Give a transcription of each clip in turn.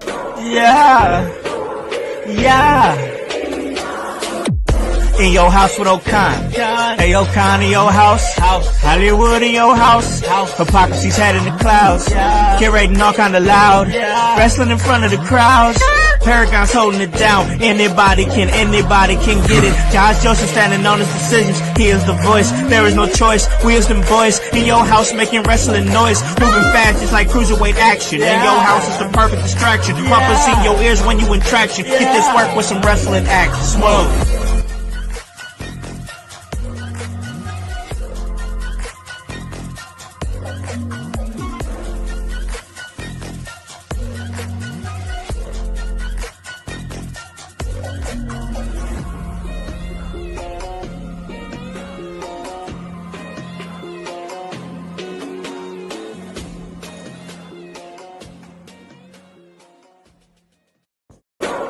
Yeah, yeah. In your house with O'Con. Hey, O'Con in your house. Hollywood in your house. Hypocrisy's head in the clouds. Curating all kind of loud. Wrestling in front of the crowds. Paragon's holding it down. Anybody can get it. Josh Joseph standing on his decisions. He is the voice. There is no choice. We is them boys in your house making wrestling noise. Moving fast just like cruiserweight action. In your house is the perfect distraction. Rumpus in your ears when you in traction. Get this work with some wrestling action. Smoke.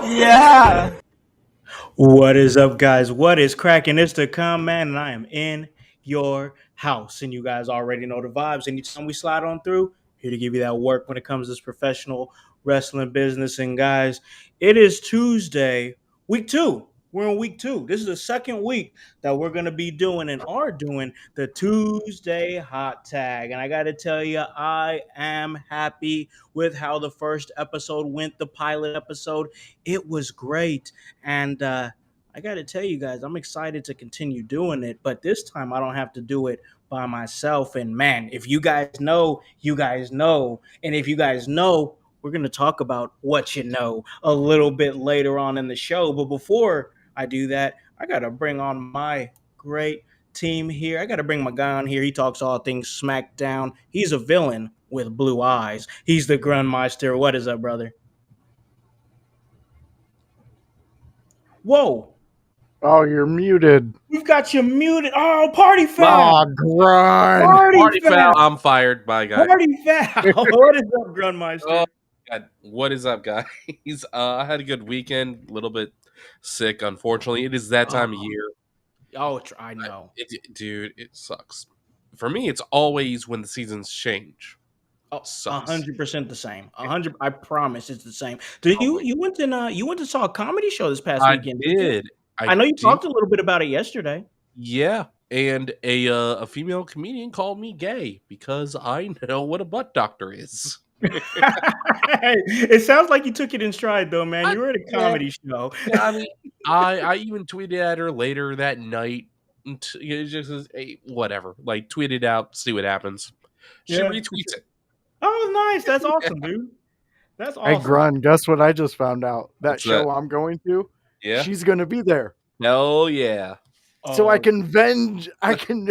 Yeah. What is up, guys? What is cracking? It's the Con Man, and I am in your house. And you guys already know the vibes. Anytime we slide on through, here to give you that work when it comes to this professional wrestling business. And guys, it is Tuesday, week 2. We're in week 2. This is the second week that we're going to be doing and are doing the Tuesday hot tag. And I got to tell you, I am happy with how the first episode went, the pilot episode. It was great. And I got to tell you guys, I'm excited to continue doing it. But this time I don't have to do it by myself. And man, if you guys know, you guys know. And if you guys know, we're going to talk about what you know a little bit later on in the show. But before I do that, I got to bring on my great team here. I got to bring my guy on here. He talks all things SmackDown. He's a villain with blue eyes. He's the Grundmeister. What is up, brother? Whoa. Oh, you're muted. We've got you muted. Oh, party foul. Oh, Grunt. Party foul. I'm fired. Bye, guys. Party foul. What is up, Grundmeister? Oh, God. What is up, guys? I had a good weekend. A little bit sick, unfortunately. It is that time of year. Oh, I know. Dude, it sucks. For me, it's always when the seasons change. Oh, 100% the same. 100. I promise it's the same. You went to saw a comedy show this past weekend? Did. I know you talked a little bit about it yesterday. Yeah, and a female comedian called me gay because I know what a butt doctor is. It sounds like you took it in stride, though, man. You were at a comedy show. Yeah, I mean, I even tweeted at her later that night. It just was, hey, whatever. Like, tweet it out, see what happens. She retweets it. Oh, nice. That's awesome, dude. That's awesome. Hey, Grunt, guess what I just found out? That show I'm going to, she's going to be there. Hell yeah. So I can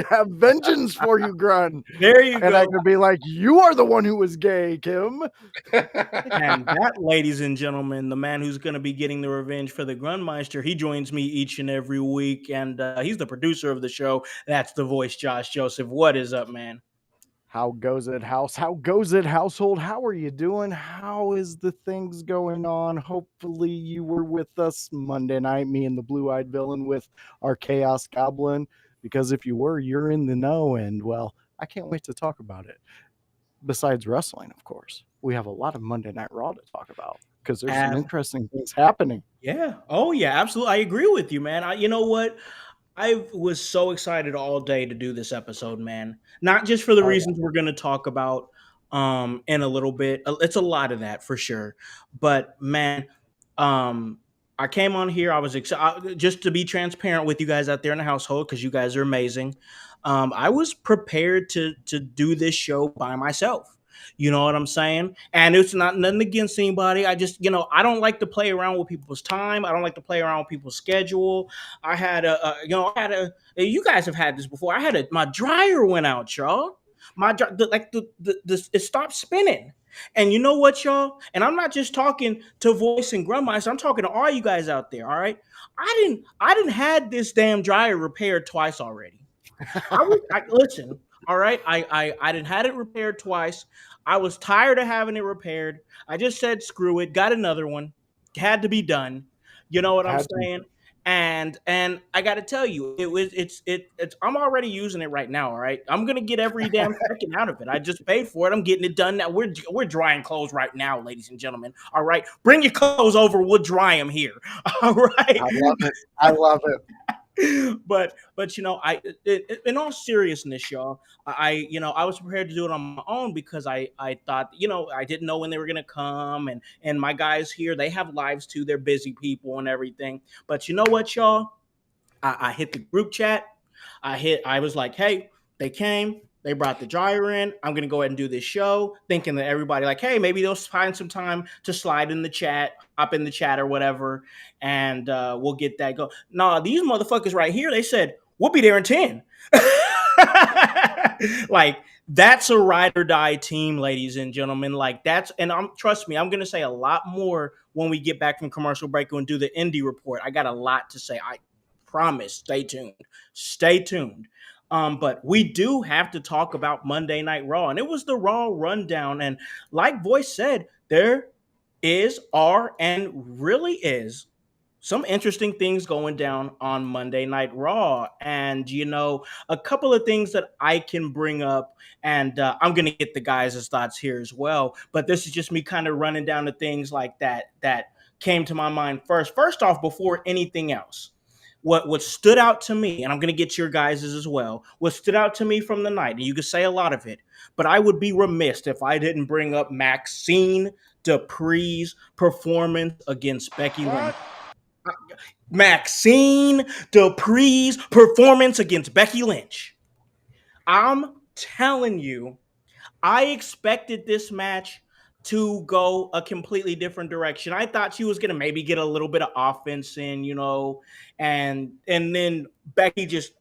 have vengeance for you, Grunt. There you go. And I can be like, you are the one who was gay, Kim. And that, ladies and gentlemen, the man who's going to be getting the revenge for the Grundmeister, he joins me each and every week, and he's the producer of the show. That's the voice, Josh Joseph. What is up, man? How goes it, house? How goes it, household? How are you doing? How is the things going on? Hopefully you were with us Monday night, me and the blue-eyed villain with our Chaos Goblin, because if you were, you're in the know, and, well, I can't wait to talk about it. Besides wrestling, of course. We have a lot of Monday Night Raw to talk about, because there's some interesting things happening. Yeah. Oh, yeah, absolutely. I agree with you, man. You know what? I was so excited all day to do this episode, man. Not just for the reasons we're going to talk about in a little bit. It's a lot of that for sure. But man, I came on here. I was excited just to be transparent with you guys out there in the household because you guys are amazing. I was prepared to do this show by myself. You know what I'm saying? And it's not nothing against anybody. I just, I don't like to play around with people's time. I don't like to play around with people's schedule. I had you guys have had this before. My dryer went out, y'all. It stopped spinning. And you know what, y'all? And I'm not just talking to Voice and Grummice. I'm talking to all you guys out there. All right. I didn't had this damn dryer repaired twice already. Listen. All right. I didn't had it repaired twice. I was tired of having it repaired. I just said, screw it. Got another one. Had to be done. You know what I'm saying? And I got to tell you, it's I'm already using it right now. All right, I'm gonna get every damn second out of it. I just paid for it. I'm getting it done now. We're drying clothes right now, ladies and gentlemen. All right, bring your clothes over. We'll dry them here. All right. I love it. I love it. But in all seriousness, y'all, I was prepared to do it on my own because I thought, I didn't know when they were gonna come, and my guys here, they have lives too. They're busy people and everything. But you know what, y'all? I hit the group chat. I was like, hey, they came, they brought the dryer in. I'm gonna go ahead and do this show, thinking that everybody like, hey, maybe they'll find some time to slide in the chat, hop in the chat or whatever, and we'll get that go. Nah, these motherfuckers right here, they said we'll be there in 10. Like, that's a ride or die team, ladies and gentlemen. Like, and trust me, I'm gonna say a lot more when we get back from commercial break and do the indie report. I got a lot to say. I promise. Stay tuned. Stay tuned. But we do have to talk about Monday Night Raw, and it was the Raw rundown. And like Voice said, there are, and really is some interesting things going down on Monday Night Raw. And, a couple of things that I can bring up, and I'm going to get the guys' thoughts here as well. But this is just me kind of running down the things like that came to my mind first. First off, before anything else, what stood out to me, and I'm going to get your guys' as well, what stood out to me from the night, and you could say a lot of it, but I would be remiss if I didn't bring up Maxine Dupree's performance against Becky Lynch. Maxine Dupree's performance against Becky Lynch. I'm telling you, I expected this match to go a completely different direction. I thought she was gonna maybe get a little bit of offense in, and then Becky just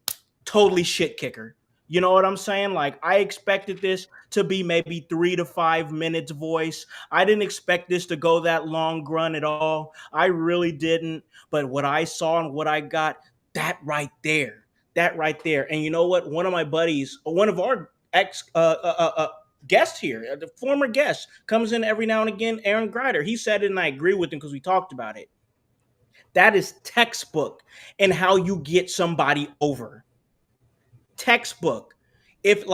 totally shit kicker. You know what I'm saying? Like, I expected this to be maybe 3 to 5 minutes voice. I didn't expect this to go that long run at all. I really didn't. But what I saw and what I got, that right there. And you know what? One of my buddies, one of our ex guest here, the former guest, comes in every now and again, Aaron Grider. He said it, and I agree with him because we talked about it. That is textbook in how you get somebody over. Textbook. If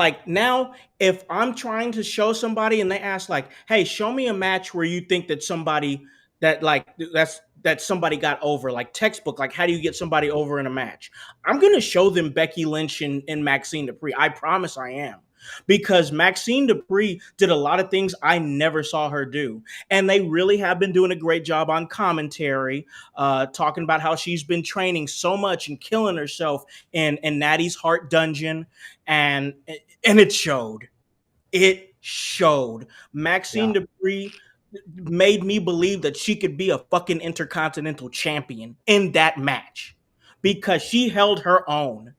I'm trying to show somebody and they ask like, hey, show me a match where you think that somebody that somebody got over, like textbook, like how do you get somebody over in a match? I'm gonna show them Becky Lynch and Maxine Dupree. I promise I am. Because Maxine Dupree did a lot of things I never saw her do. And they really have been doing a great job on commentary, talking about how she's been training so much and killing herself in Natty's Heart Dungeon. And it showed. It showed. Maxine Dupree made me believe that she could be a fucking intercontinental champion in that match because she held her own.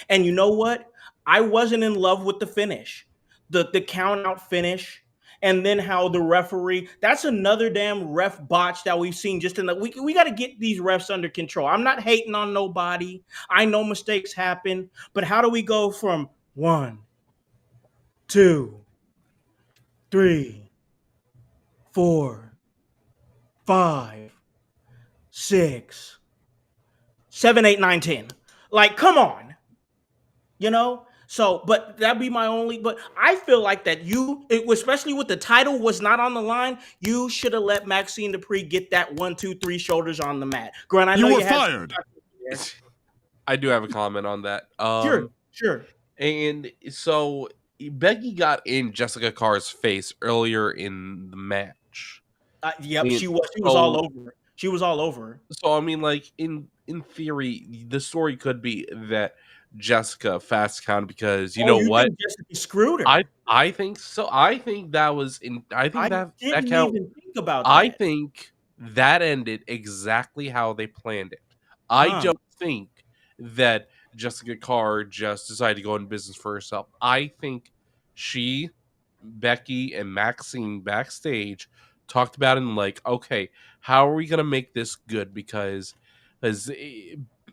And you know what? I wasn't in love with the finish, the count out finish, and then how the referee. That's another damn ref botch that we've seen. Just in the we got to get these refs under control. I'm not hating on nobody. I know mistakes happen, but how do we go from 1, 2, 3, 4, 5, 6, 7, 8, 9, 10? Like, come on. So, but that'd be my only. But I feel like that especially with the title was not on the line, you should have let Maxine Dupree get that 1, 2, 3 shoulders on the mat. Grant, I know you were fired. I do have a comment on that. Sure. And so Becky got in Jessica Carr's face earlier in the match. Yep, she was all over. She was all over. So I mean, like in theory, the story could be that Jessica fast counted because you know what? Jessica screwed her. I think so. I think that was in. I think that count. Even think about that. I think that ended exactly how they planned it. I don't think that Jessica Carr just decided to go in business for herself. I think she, Becky, and Maxine backstage talked about it and like, okay, how are we gonna make this good? Because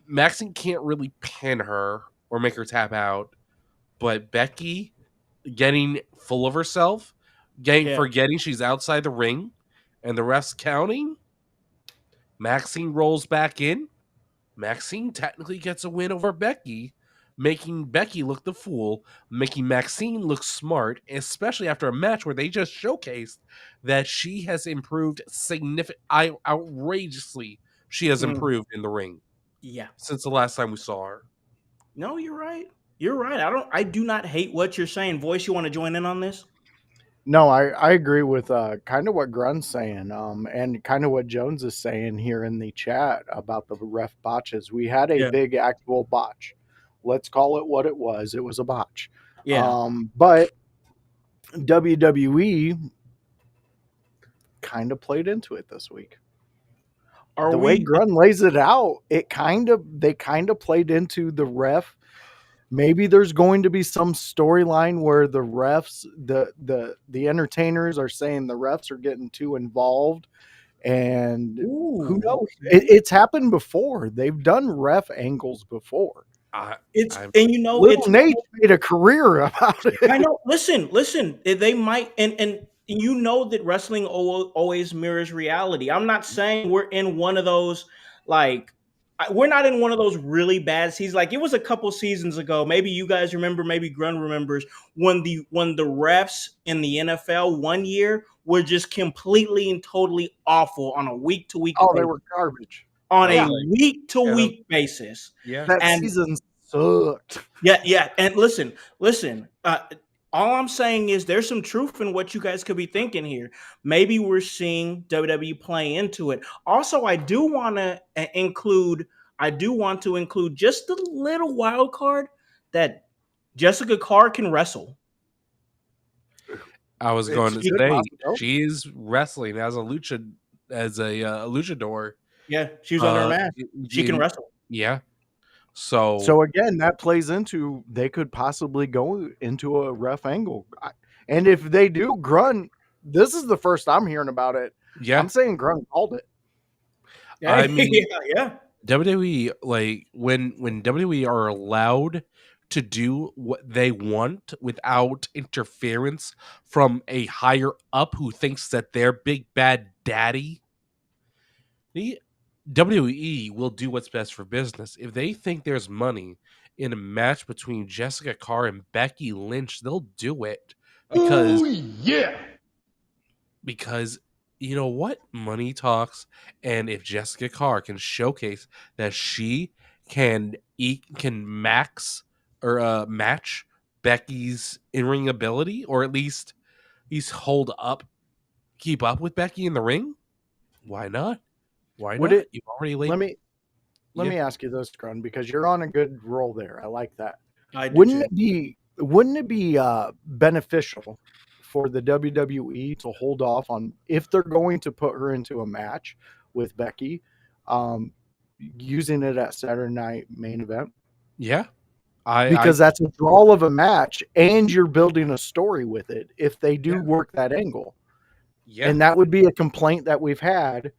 Maxine can't really pin her or make her tap out, but Becky getting full of herself, forgetting she's outside the ring, and the refs counting, Maxine rolls back in. Maxine technically gets a win over Becky, making Becky look the fool, making Maxine look smart, especially after a match where they just showcased that she has improved outrageously. She has improved in the ring Yeah. since the last time we saw her. No, you're right. You're right. I do not hate what you're saying. Voice, you want to join in on this? No, I agree with kind of what Grun's saying, and kind of what Jones is saying here in the chat about the ref botches. We had a Yeah. big actual botch. Let's call it what it was. It was a botch. Yeah. But WWE kind of played into it this week. Are The way we Grun lays it out, they kind of played into the ref. Maybe there's going to be some storyline where the refs, the entertainers are saying the refs are getting too involved, and who Ooh, knows? okay. It's happened before. They've done ref angles before. It's I'm and Little it's Nate made a career about I it. know. Listen. They might, and you know that wrestling always mirrors reality. I'm not saying we're in one of those like we're not in one of those really bad seasons. Like it was a couple seasons ago. Maybe you guys remember. Maybe Grun remembers when the refs in the NFL one year were just completely and totally awful on a week to week Oh, they basis. were garbage. On I was a Yeah, like, week to yeah, week basis. yeah. that And season sucked. yeah. And listen. All I'm saying is there's some truth in what you guys could be thinking here. Maybe we're seeing WWE play into it. Also, I do want to include just a little wild card that Jessica Carr can wrestle. I was going It's to a good say possibility. she's wrestling as a luchador. Yeah, she was under a mask. She can In, wrestle. yeah. So So again, that plays into they could possibly go into a ref angle. And if they do, Grun, this is the first I'm hearing about it. yeah, I'm saying Grun called it. I Yeah, mean yeah. WWE, like when WWE are allowed to do what they want without interference from a higher up who thinks that they're big bad daddy, the WWE will do what's best for business. If they think there's money in a match between Jessica Carr and Becky Lynch, they'll do it because because you know what, money talks. And if Jessica Carr can showcase that she can match Becky's in-ring ability, or at least he's keep up with Becky in the ring, why not? Why Would not? it You've already let laid. me let Yeah. me ask you this, Grun, because you're on a good roll there. I like that. I do Wouldn't too. it be beneficial for the WWE to hold off on if they're going to put her into a match with Becky, um, using it at Saturday Night Main Event? Yeah. I Because that's a draw of a match and you're building a story with it if they do Yeah. work that angle. yeah. And that would be a complaint that we've had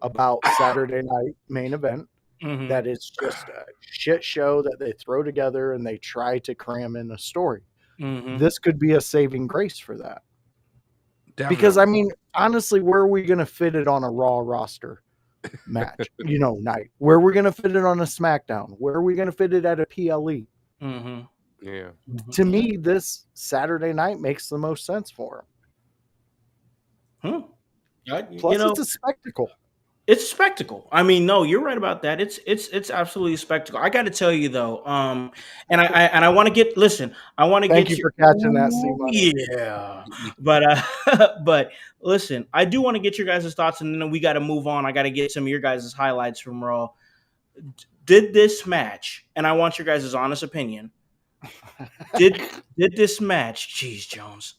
about Saturday Night Main Event, Mhm. that it's just a shit show that they throw together and they try to cram in a story. Mhm. This could be a saving grace for that. Definitely. Because I mean, honestly, where are we going to fit it on a Raw roster match? Night. Where are we going to fit it on a SmackDown? Where are we going to fit it at a PLE? Mhm. Yeah. To me, this Saturday night makes the most sense for Hmm. them. Plus, it's a spectacle. It's a spectacle. I mean, no, you're right about that. It's absolutely a spectacle. I got to tell you though, and I want to get listen. I want to Thank get you you. for catching that, C-Money. Yeah, but but listen, I do want to get your guys' thoughts, and then we got to move on. I got to get some of your guys' highlights from Raw. Did this match, and I want your guys' honest opinion. Did this match? Jeez, Jones.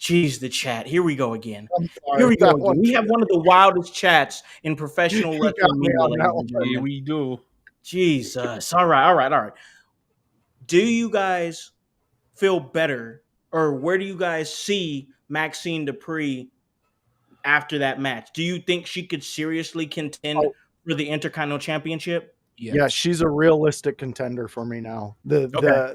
Jeez, the chat. Here we go again. I'm Here sorry. we go That again. one, We have one of the wildest chats in professional you got wrestling me media, on that ladies and one. Yeah, gentlemen. we do. Jesus. All right. Do you guys feel better, or where do you guys see Maxine Dupree after that match? Do you think she could seriously contend Oh, for the Intercontinental Championship? Yes. yeah, she's a realistic contender for me now. Okay.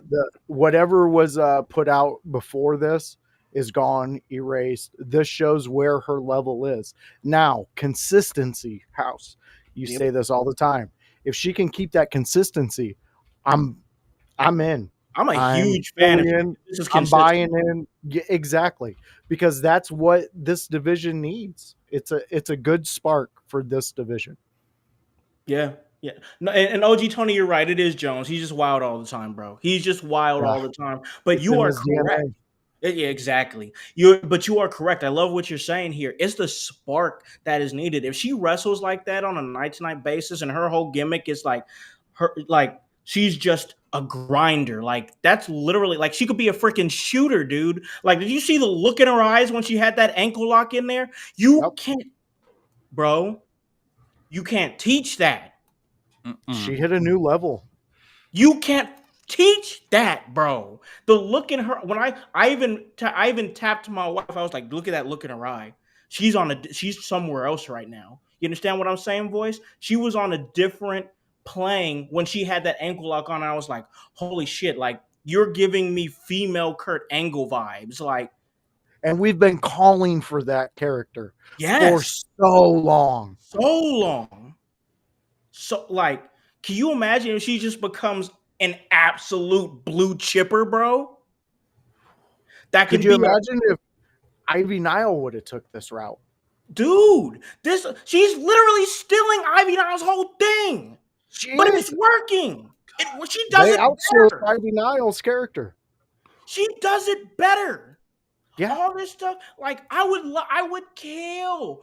The whatever was put out before this is gone, erased. This shows where her level is now. Consistency, House. You Yep. say this all the time. if she can keep that consistency, I'm in. I'm a I'm huge fan fully if in. this is I'm consistent. buying in. Yeah, exactly, because that's what this division needs. It's a good spark for this division. Yeah, yeah. No, and OG Tony, you're right. It is Jones. He's just wild all the time, bro. He's just wild Yeah, all the time. But it's you in are his correct. DNA. Yeah, exactly. But you are correct. I love what you're saying here. It's the spark that is needed. If she wrestles like that on a night to night basis, and her whole gimmick is like she's just a grinder. Like that's literally like she could be a freaking shooter, dude. Like, did you see the look in her eyes when she had that ankle lock in there? You Yep, can't, bro. You can't teach that. she Mm-mm. hit a new level. You can't teach that, bro. The look in her when I even tapped my wife. I was like, look at that look in her eye. She's somewhere else right now. You understand what I'm saying, voice? She was on a different plane when she had that ankle lock on. And I was like, holy shit! Like you're giving me female Kurt Angle vibes. Like And we've been calling for that character for yes, so long. so long. So like, can you imagine if she just becomes an absolute blue chipper, bro? That Could could you be a imagine if Ivy Nile would have took this route? dude. This she's literally stealing Ivy Nile's whole thing, She but it's is. working. She does They it outsourced better. Ivy Nile's character. She does it better. Yeah, All this stuff, like I would kill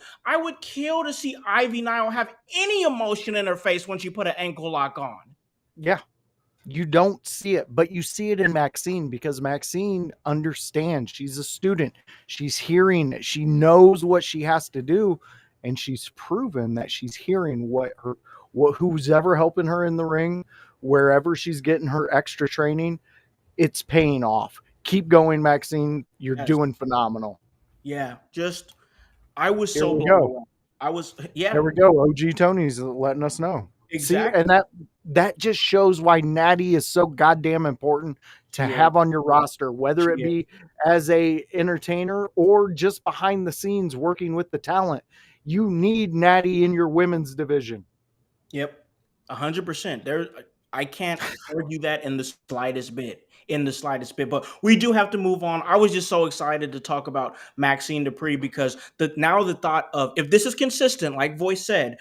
to see Ivy Nile have any emotion in her face when she put an ankle lock on. yeah. You don't see it, but you see it in Maxine because Maxine understands. She's a student. She's hearing. She knows what she has to do, and she's proven that she's hearing what who's ever helping her in the ring, wherever she's getting her extra training. It's paying off. Keep going, Maxine. You're Yes, doing phenomenal. yeah. Just I was Here so we blown go. away. I was There yeah, we go. OG Tony's letting us know. See, exactly. and that just shows why Natty is so goddamn important to She is. have on your roster, whether it She is. be as a entertainer or just behind the scenes working with the talent. You need Natty in your women's division. Yep, 100%. I can't argue that in the slightest bit. In the slightest bit, but we do have to move on. I was just so excited to talk about Maxine Dupree because the thought of if this is consistent, like Voice said,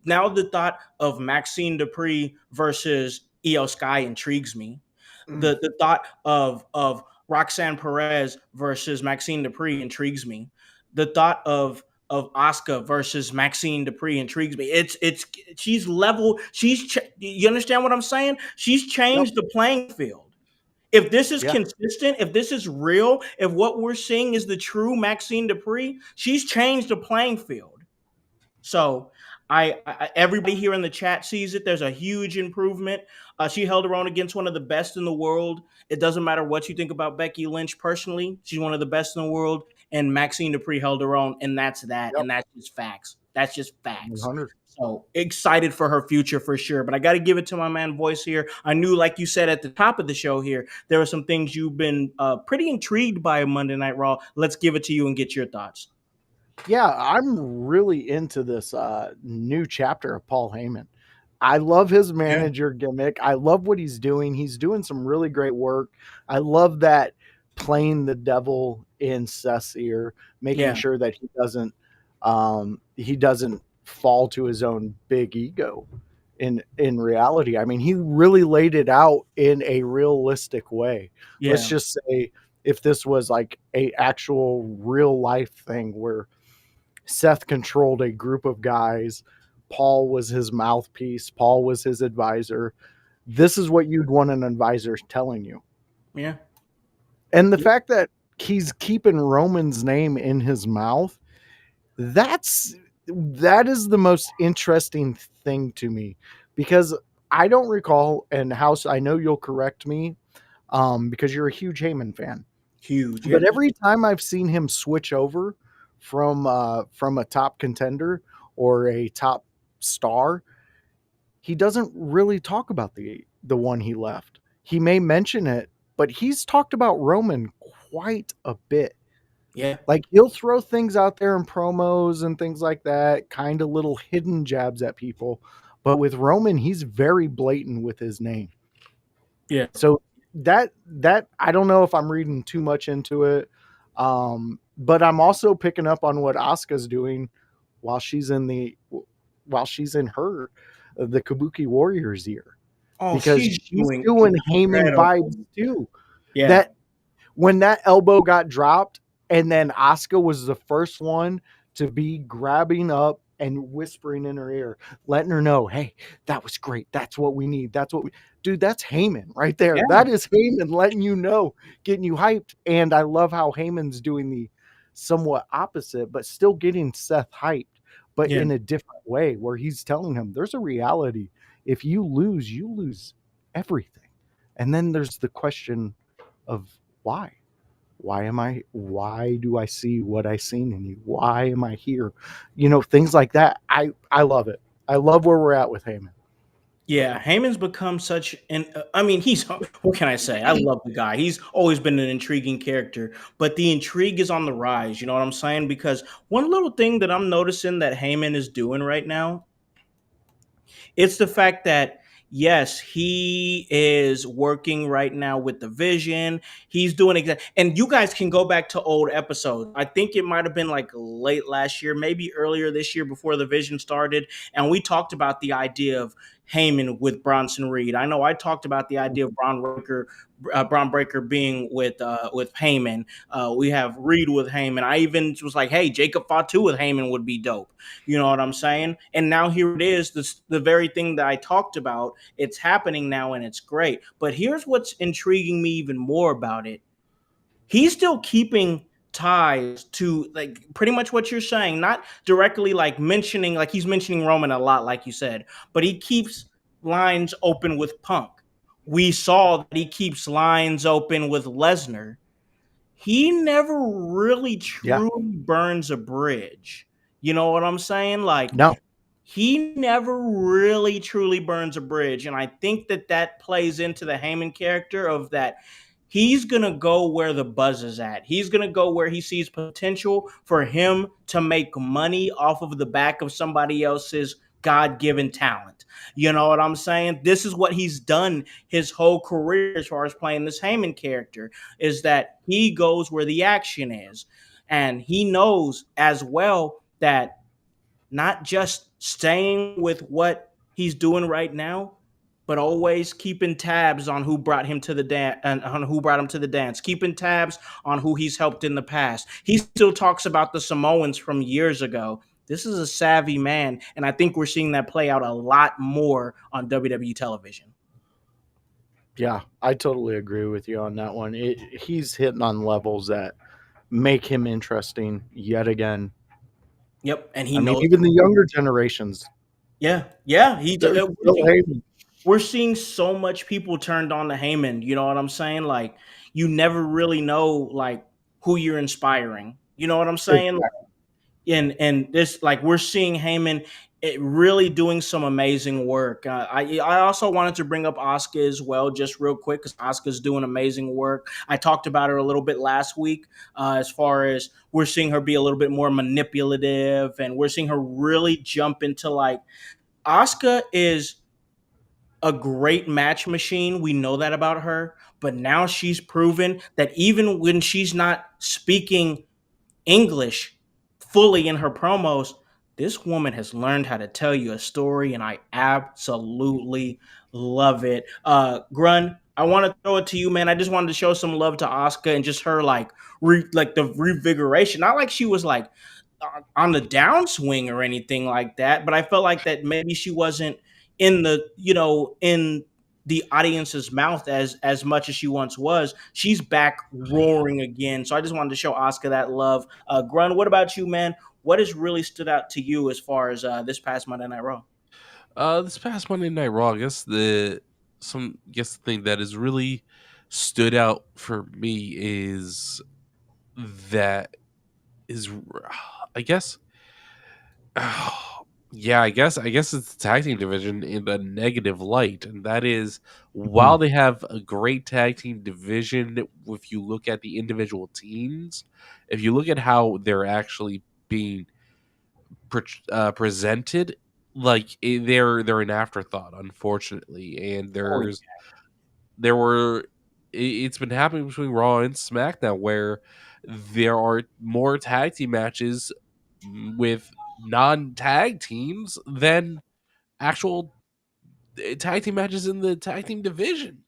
now the thought of Maxine Dupree versus Io Sky intrigues me. Mm, The thought of Roxanne Perez versus Maxine Dupree intrigues me. The thought of Asuka versus Maxine Dupree intrigues me. It's she's level. You understand what I'm saying? She's yep. changed the playing field. If this is Yeah. consistent, if this is real, if what we're seeing is the true Maxine Dupree, she's changed the playing field. So everybody here in the chat sees it. There's a huge improvement. She held her own against one of the best in the world. It doesn't matter what you think about Becky Lynch personally. She's one of the best in the world. And Maxine Dupree held her own, and that's that. Yep. And that's just facts. That's just facts. 100. So excited for her future for sure. But I got to give it to my man Voice here. I knew, like you said at the top of the show here, there are some things you've been pretty intrigued by Monday Night Raw. Let's give it to you and get your thoughts. Yeah, I'm really into this new chapter of Paul Heyman. I love his Yeah. manager gimmick. I love what he's doing. He's doing some really great work. I love that playing the devil in Seth's ear, making Yeah. sure that he doesn't fall to his own big ego in reality. I mean, he really laid it out in a realistic way. Let's Yeah. just say if this was like a actual real life thing where Seth controlled a group of guys. Paul was his mouthpiece. Paul was his advisor. This is what you'd want an advisor telling you. Yeah. And the fact that he's keeping Roman's name in his mouth, that is the most interesting thing to me, because I don't recall, and House, I know you'll correct me, because you're a huge Heyman fan. Huge. But Yep. every time I've seen him switch over from a top contender or a top star, he doesn't really talk about the one he left. He may mention it, but he's talked about Roman quite a bit. Yeah. Like, he'll throw things out there in promos and things like that, kind of little hidden jabs at people. But with Roman, he's very blatant with his name. Yeah. So that I don't know if I'm reading too much into it, but I'm also picking up on what Asuka's doing while she's in her the Kabuki Warriors ear, Oh, because she's she's doing doing Heyman incredible. vibes too. Yeah. That when that elbow got dropped, and then Asuka was the first one to be grabbing up and whispering in her ear, letting her know, hey, that was great. That's what we need. Dude, that's Heyman right there. Yeah. That is Heyman letting you know, getting you hyped. And I love how Heyman's doing the somewhat opposite, but still getting Seth hyped, but Yeah. in a different way, where he's telling him there's a reality. If you lose everything. And then there's the question of why? Why do I see what I seen in you? Why am I here? Things like that. I love it. I love where we're at with Heyman. Yeah, Heyman's become such an. I mean, he's. What can I say? I love the guy. He's always been an intriguing character, but the intrigue is on the rise. You know what I'm saying? Because one little thing that I'm noticing that Heyman is doing right now, it's the fact that yes, he is working right now with the vision. He's doing exactly, and you guys can go back to old episodes. I think it might have been like late last year, maybe earlier this year before the vision started, and we talked about the idea of Heyman with Bronson Reed. I know I talked about the idea of Braun Breaker being with Heyman. We have Reed with Heyman. I even was like, hey, Jacob Fatu with Heyman would be dope. You know what I'm saying? And now here it is, the very thing that I talked about. It's happening now and it's great. But here's what's intriguing me even more about it. He's still keeping ties to like pretty much what you're saying, not directly like mentioning, like he's mentioning Roman a lot, like you said, but he keeps lines open with Punk. We saw that he keeps lines open with Lesnar. He never really Yeah. truly burns a bridge. You know what I'm saying? Like No. he never really truly burns a bridge, and I think that that plays into the Heyman character of that he's gonna go where the buzz is at. He's gonna go where he sees potential for him to make money off of the back of somebody else's God-given talent. You know what I'm saying? This is what he's done his whole career as far as playing this Heyman character, is that he goes where the action is. And he knows as well that not just staying with what he's doing right now, but always keeping tabs on who brought him to the dance and on who brought him to the dance, keeping tabs on who he's helped in the past. He still talks about the Samoans from years ago. This is a savvy man, and I think we're seeing that play out a lot more on WWE television. Yeah, I totally agree with you on that one. He's hitting on levels that make him interesting yet again. Yep, and he I mean, knows. even the younger generations, Yeah, yeah. they're still Heyman. We're seeing so much people turned on to Heyman. You know what I'm saying? Like you never really know like who you're inspiring. You know what I'm saying? Exactly. And this like we're seeing Heyman really doing some amazing work. I also wanted to bring up Asuka as well, just real quick, because Asuka's doing amazing work. I talked about her a little bit last week, as far as we're seeing her be a little bit more manipulative, and we're seeing her really jump into like Asuka is a great match machine. We know that about her, but now she's proven that even when she's not speaking English fully in her promos, this woman has learned how to tell you a story, and I absolutely love it. Grun, I want to throw it to you, man. I just wanted to show some love to Asuka and just her like like the revigoration. Not like she was like on the downswing or anything like that, but I felt like that maybe she wasn't in the in the audience's mouth as much as she once was. She's back roaring again. So I just wanted to show Asuka that love. Grun, what about you, man? What has really stood out to you as far as this past Monday Night Raw? This past Monday Night Raw, I guess the thing that has really stood out for me is that is I guess yeah, I guess it's the tag team division in a negative light, and that is while Mhm. they have a great tag team division, if you look at the individual teams, if you look at how they're actually being presented, like they're an afterthought, unfortunately, and Oh, yeah. there were it's been happening between Raw and SmackDown where there are more tag team matches with non-tag teams than actual tag team matches in the tag team division.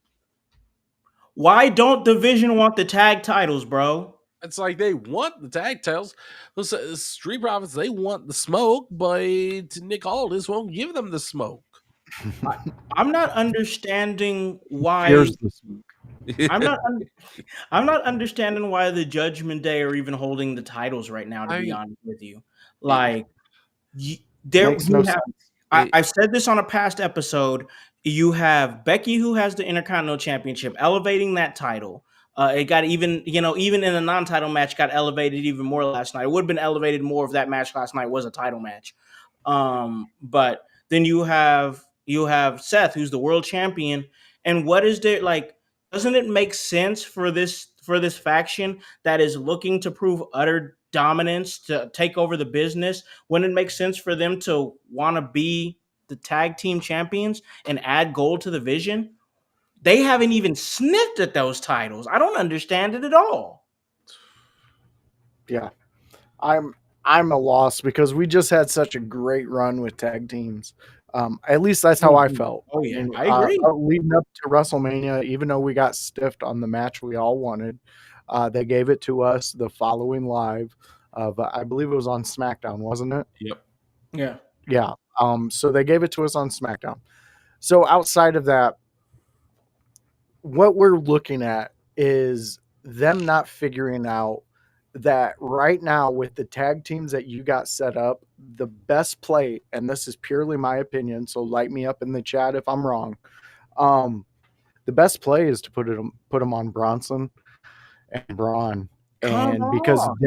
Why don't Division want the tag titles, bro? It's like they want the tag titles. Those Street Profits, they want the smoke, but Nick Aldis won't give them the smoke. I'm not understanding why. Here's the smoke. I'm not. I'm not understanding why the Judgment Day are even holding the titles right now. To be I honest with you, it, like there Makes no you have. sense. it, I've said this on a past episode. You have Becky who has the Intercontinental Championship, elevating that title. It got even, even in a non-title match, got elevated even more last night. It would have been elevated more if that match last night was a title match. But then you have Seth, who's the world champion, and what is there like? Doesn't it make sense for this faction that is looking to prove utter dominance to take over the business? Wouldn't it make sense for them to want to be the tag team champions and add gold to the vision? They haven't even sniffed at those titles. I don't understand it at all. Yeah. I'm a loss because we just had such a great run with tag teams. At least that's how I felt. Oh I yeah, mean, I agree. leading up to WrestleMania, even though we got stiffed on the match we all wanted, they gave it to us the following live of I believe it was on SmackDown, wasn't it? yep. Yeah. Yeah. So they gave it to us on SmackDown. So outside of that, what we're looking at is them not figuring out that right now with the tag teams that you got set up, the best play, and this is purely my opinion, so light me up in the chat if I'm wrong. The best play is to put them on Bronson and Braun, Come and because on.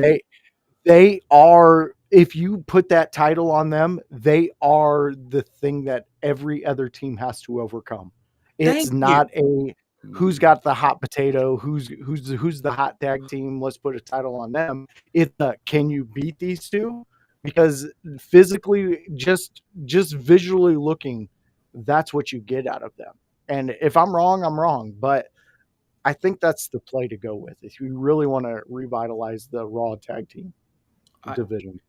they are, if you put that title on them, they are the thing that every other team has to overcome. It's Thank you. not a who's got the hot potato, who's the hot tag team, let's put a title on them. It's can you beat these two? Because physically, just visually looking, that's what you get out of them. And if I'm wrong, I'm wrong, but I think that's the play to go with if you really want to revitalize the Raw tag team I, division.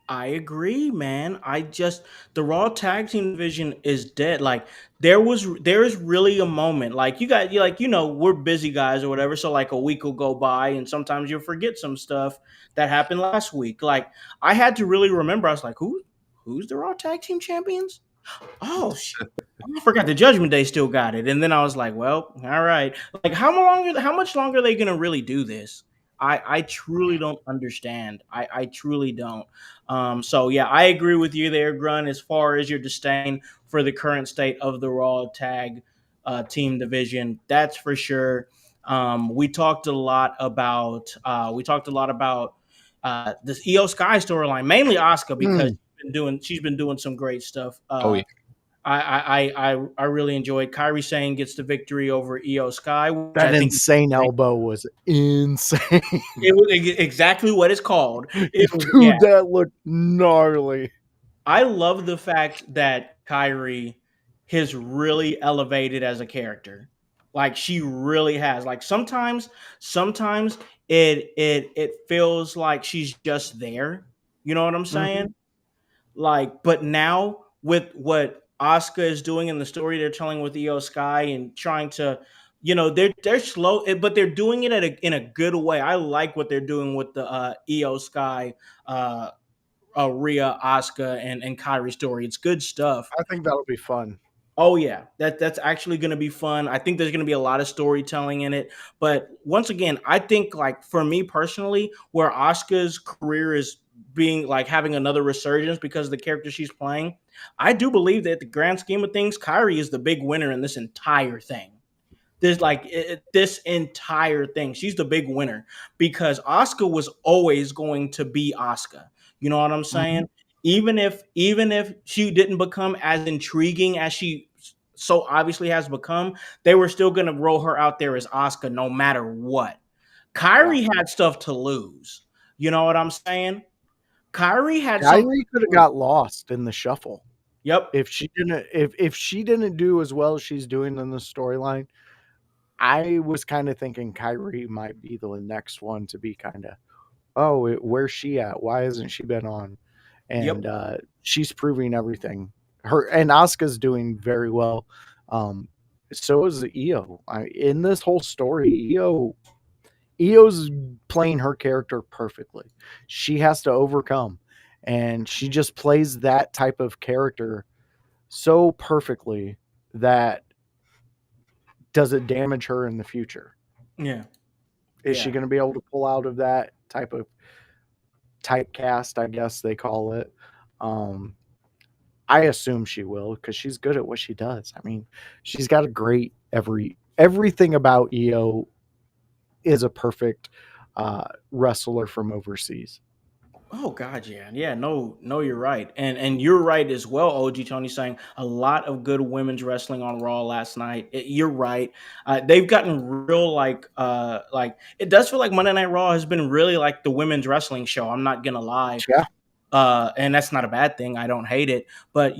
I agree, man. The Raw Tag Team division is dead. Like there is really a moment. Like you like we're busy guys or whatever. So like a week will go by, and sometimes you'll forget some stuff that happened last week. Like I had to really remember. I was like, who's the Raw Tag Team champions? Oh, I forgot the Judgment Day still got it. And then I was like, well, all right. Like how much longer are they gonna really do this? I truly don't understand. I truly don't. So yeah, I agree with you there, Grun, as far as your disdain for the current state of the Raw tag team division. That's for sure. We talked a lot about this Io Sky storyline, mainly Asuka because she's been doing some great stuff. Oh yeah. I really enjoyed Kyrie Sane gets the victory over Io Sky, which That I think insane elbow was insane. it was exactly what it's called. Yeah. Dude, that looked gnarly. I love the fact that Kyrie has really elevated as a character. Like she really has. Like sometimes it feels like she's just there. You know what I'm saying? Mhm. Like, but now with what Asuka is doing in the story they're telling with Io Sky and trying to, they're slow, but they're doing it in a good way. I like what they're doing with the Io Sky, Rhea, Asuka, and Kyrie story. It's good stuff. I think that'll be fun. Oh yeah, that's actually going to be fun. I think there's going to be a lot of storytelling in it. But once again, I think like for me personally, where Asuka's career is being like having another resurgence because of the character she's playing, I do believe that the grand scheme of things, Kyrie is the big winner in this entire thing. There's like this entire thing. She's the big winner because Asuka was always going to be Asuka. You know what I'm Mhm. saying? Even if she didn't become as intriguing as she so obviously has become, they were still going to roll her out there as Asuka no matter what. Yeah. Kyrie had stuff to lose. You know what I'm saying? Kyrie had something Kyrie could to have lose. got lost in the shuffle. Yep. If she didn't do as well as she's doing in the storyline, I was kind of thinking Kyrie might be the next one to be kind of, oh, where's she at? Why hasn't she been on? Yep. And she's proving everything. Her and Asuka's doing very well. Um, so is Io. In this whole story, Io's playing her character perfectly. She has to overcome, and she just plays that type of character so perfectly that does it damage her in the future? Yeah. Is she Yeah. going to be able to pull out of that type of typecast, I guess they call it? Um, I assume she will because she's good at what she does. I mean, she's got a great everything about Io is a perfect wrestler from overseas. Oh God, yeah, yeah. No, no, you're right, and you're right as well. OG Tony saying a lot of good women's wrestling on Raw last night. You're right. They've gotten real like it does feel like Monday Night Raw has been really like the women's wrestling show. I'm not gonna lie. Yeah, And that's not a bad thing. I don't hate it. But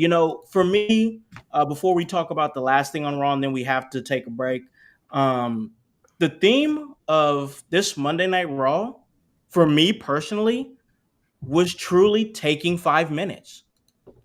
for me, before we talk about the last thing on Raw, and then we have to take a break. Um, the theme of this Monday Night Raw, for me personally, was truly taking 5 minutes.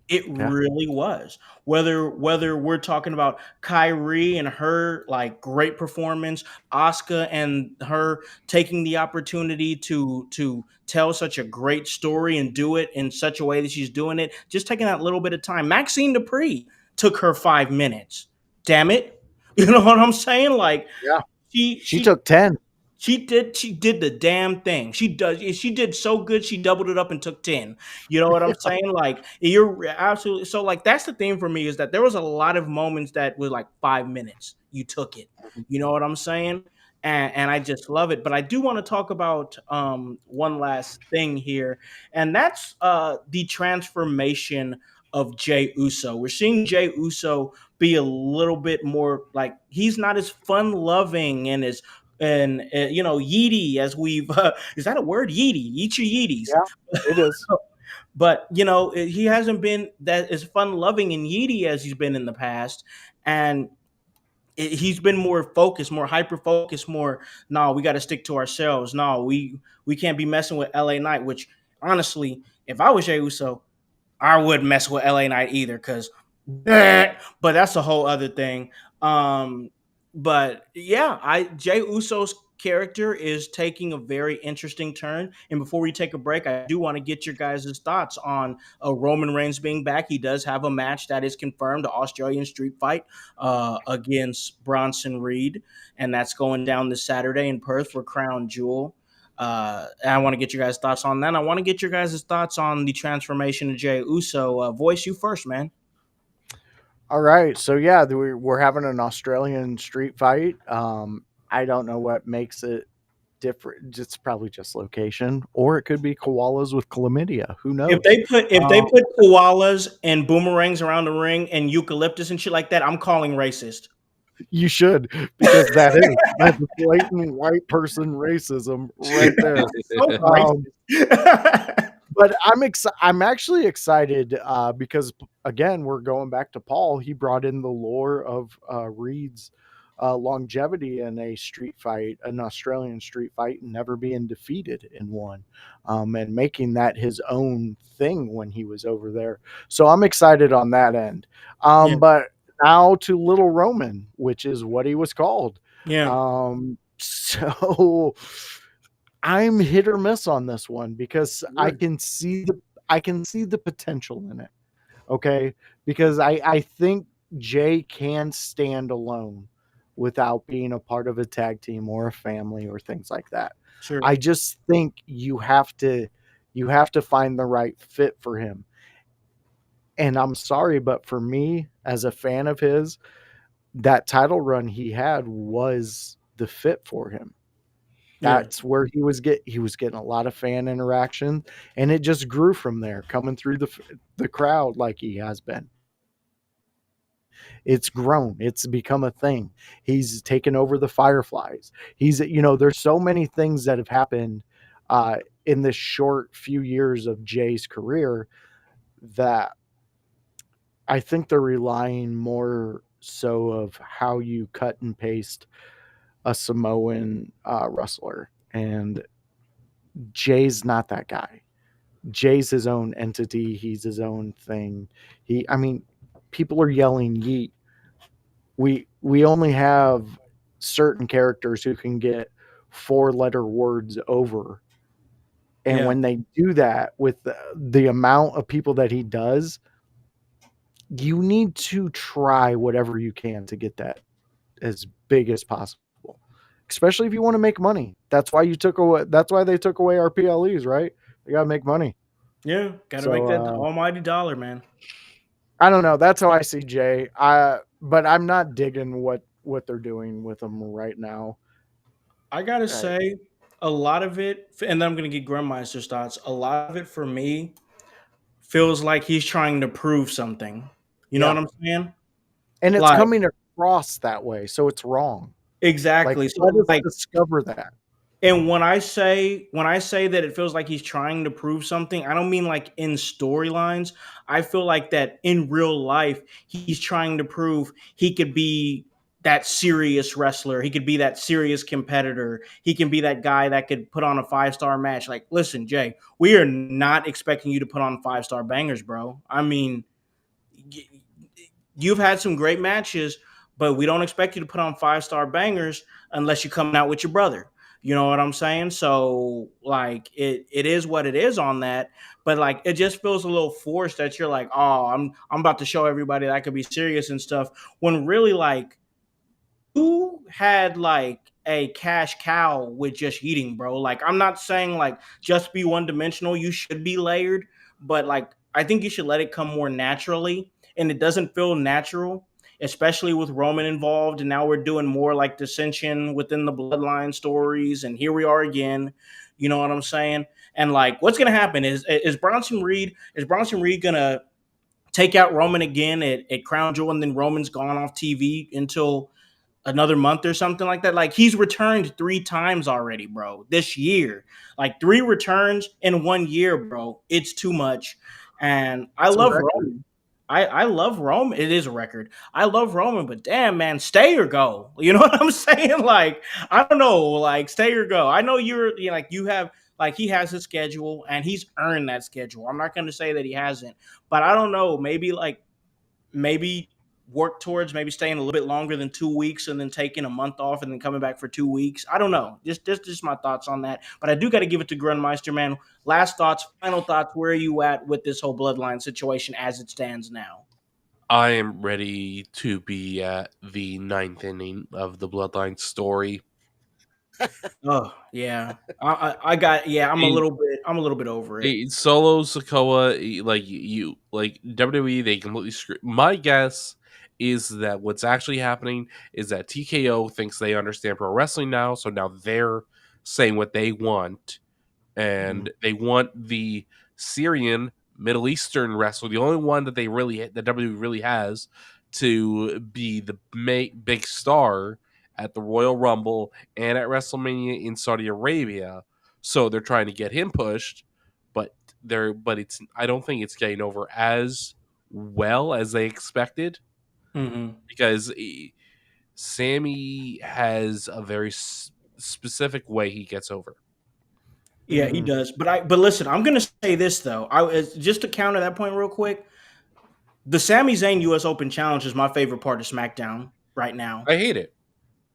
It yeah, really was. Whether we're talking about Kyrie and her like great performance, Asuka and her taking the opportunity to tell such a great story and do it in such a way that she's doing it, just taking that little bit of time. Maxine Dupree took her 5 minutes. Damn it. You know what I'm saying? Like yeah. she She she took 10. she did the damn thing. She did so good she doubled it up and took 10. You know what I'm saying? Like you're absolutely so like that's the thing for me is that there was a lot of moments that were like 5 minutes. You took it. You know what I'm saying? And I just love it. But I do want to talk about one last thing here, and that's the transformation of Jay Uso. We're seeing Jay Uso be a little bit more like he's not as fun loving and as and yeety as we've is that a word, yeety, eat your yeeties. Yeah, it is. But he hasn't been that as fun loving and yeety as he's been in the past, and he's been more focused, more hyper focused, more no, we got to stick to ourselves, no, we can't be messing with LA Knight, which honestly, if I was Jey Uso, I wouldn't mess with LA Knight either, because but that's a whole other thing. Um, but yeah, Jay Uso's character is taking a very interesting turn. And before we take a break, I do want to get your guys' thoughts on Roman Reigns being back. He does have a match that is confirmed, the Australian Street Fight against Bronson Reed, and that's going down this Saturday in Perth for Crown Jewel. I want to get your guys' thoughts on that. I want to get your guys' thoughts on the transformation of Jey Uso. Voice, you first, man. All right. So yeah, we're having an Australian street fight. I don't know what makes it different. It's probably just location, or it could be koalas with chlamydia. Who If knows? they put if they Um, put koalas and boomerangs around the ring and eucalyptus and shit like that, I'm calling racist. you should, because that's blatant white person racism right there. So Um, racist. but I'm actually excited because again we're going back to Paul. He brought in the lore of Reed's longevity in a street fight, an Australian street fight, and never being defeated in one, and making that his own thing when he was over there. So I'm excited on that end. Yeah, But now to Little Roman, which is what he was called. yeah, So I'm hit or miss on this one because Word. I can see the potential in it. Okay, because I think Jay can stand alone without being a part of a tag team or a family or things like that. Sure. I just think you have to find the right fit for him. And I'm sorry, but for me as a fan of his, that title run he had was the fit for him. Yeah, That's where he was getting a lot of fan interaction, and it just grew from there, coming through the crowd like he has been. It's grown. It's become a thing. He's taken over the Fireflies. There's so many things that have happened in this short few years of Jay's career that I think they're relying more so of how you cut and paste a Samoan wrestler, and Jay's not that guy. Jay's his own entity. He's his own thing. I mean, people are yelling yeet. We only have certain characters who can get 4-letter words over, and Yeah. when they do that with the amount of people that he does, you need to try whatever you can to get that as big as possible, especially if you want to make money. That's why they took away our PLEs, right? They got to make money. Yeah. Got to make So that almighty dollar, man. I don't know. That's how I see Jay. But I'm not digging what they're doing with him right now. I got to I, say, a lot of it, and then I'm going to get Grandmeister's thoughts. A lot of it for me feels like he's trying to prove something. You know yeah, what I'm saying? and it's Like, coming across that way, so it's wrong. Like, exactly. let So, us like, discover that. and when I say that it feels like he's trying to prove something, I don't mean like in storylines. I feel like that in real life, he's trying to prove he could be that serious wrestler. He could be that serious competitor. He can be that guy that could put on a 5-star match. Like, listen, Jay, we are not expecting you to put on 5-star bangers, bro. I mean, you've had some great matches, but we don't expect you to put on 5-star bangers unless you're coming out with your brother. You know what I'm saying? So like it is what it is on that, but like it just feels a little forced that you're like, oh, I'm about to show everybody that I could be serious and stuff. When really like who had like a cash cow with just eating, bro? Like, I'm not saying like just be one dimensional. You should be layered, but like, I think you should let it come more naturally. And it doesn't feel natural, especially with Roman involved. And now we're doing more like dissension within the bloodline stories. And here we are again. You know what I'm saying? And like, what's gonna happen is Bronson Reed gonna take out Roman again at Crown Jewel, and then Roman's gone off TV until another month or something like that. Like he's returned 3 times already, bro, this year. Like 3 returns in 1 year, bro. It's too much. And I It's a love record. Roman. I love Roman. It is a record. I love Roman, but damn, man, stay or go. You know what I'm saying? Like, I don't know, like stay or go. I know like you have like he has his schedule and he's earned that schedule. I'm not gonna say that he hasn't, but I don't know. Maybe work towards maybe staying a little bit longer than 2 weeks and then taking a month off and then coming back for 2 weeks. I don't know. Just my thoughts on that. But I do got to give it to Grunmeister, man. Last thoughts, final thoughts. Where are you at with this whole bloodline situation as it stands now? I am ready to be at the 9th inning of the Bloodline story. Oh yeah, I got yeah. I'm a little bit over it. Solo Sokoa, like WWE, they completely screw. My guess is that what's actually happening is that TKO thinks they understand pro wrestling now, so now they're saying what they want, Mhm. and they want the Syrian Middle Eastern wrestler, the only one that that WWE really has, to be the big star at the Royal Rumble and at WrestleMania in Saudi Arabia. So they're trying to get him pushed, but it's I don't think it's getting over as well as they expected Mhm. because Sammy has a very specific way he gets over. Yeah, he Mhm. does. But listen, I'm gonna say this though. Just to counter that point real quick. The Sami Zayn U.S. Open Challenge is my favorite part of SmackDown right now. I hate it.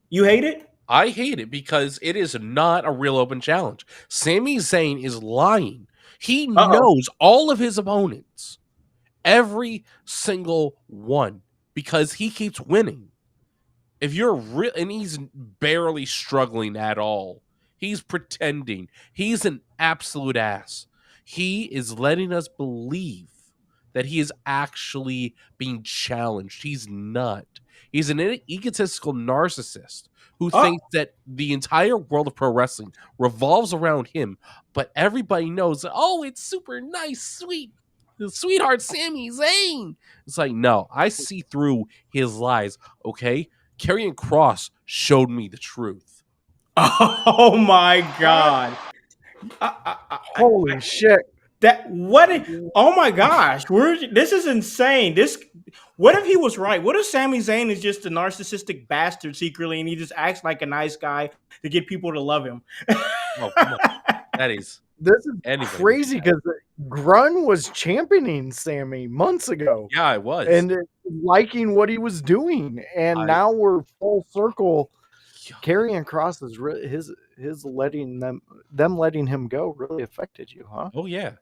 You hate it? I hate it because it is not a real open challenge. Sami Zayn is lying. He Uh oh. knows all of his opponents, every single one, because he keeps winning. If you're real, and he's barely struggling at all, he's pretending. He's an absolute ass. He is letting us believe that he is actually being challenged. He's not. He's an egotistical narcissist who Oh. thinks that the entire world of pro wrestling revolves around him, but everybody knows that, oh, it's super nice, sweetheart Sami Zayn. It's like, no, I see through his lies, okay? Karrion Cross showed me the truth. Oh my God. I, I, I, Holy shit! Oh my gosh, this is insane. What if he was right? What if Sami Zayn is just a narcissistic bastard secretly, and he just acts like a nice guy to get people to love him? Oh, come on. That is This is anybody. crazy because Grun was championing Sammy months ago. Yeah, I was. And liking what he was doing. And now we're full circle. Karrion Kross is his letting them letting him go really affected you, huh? Oh yeah.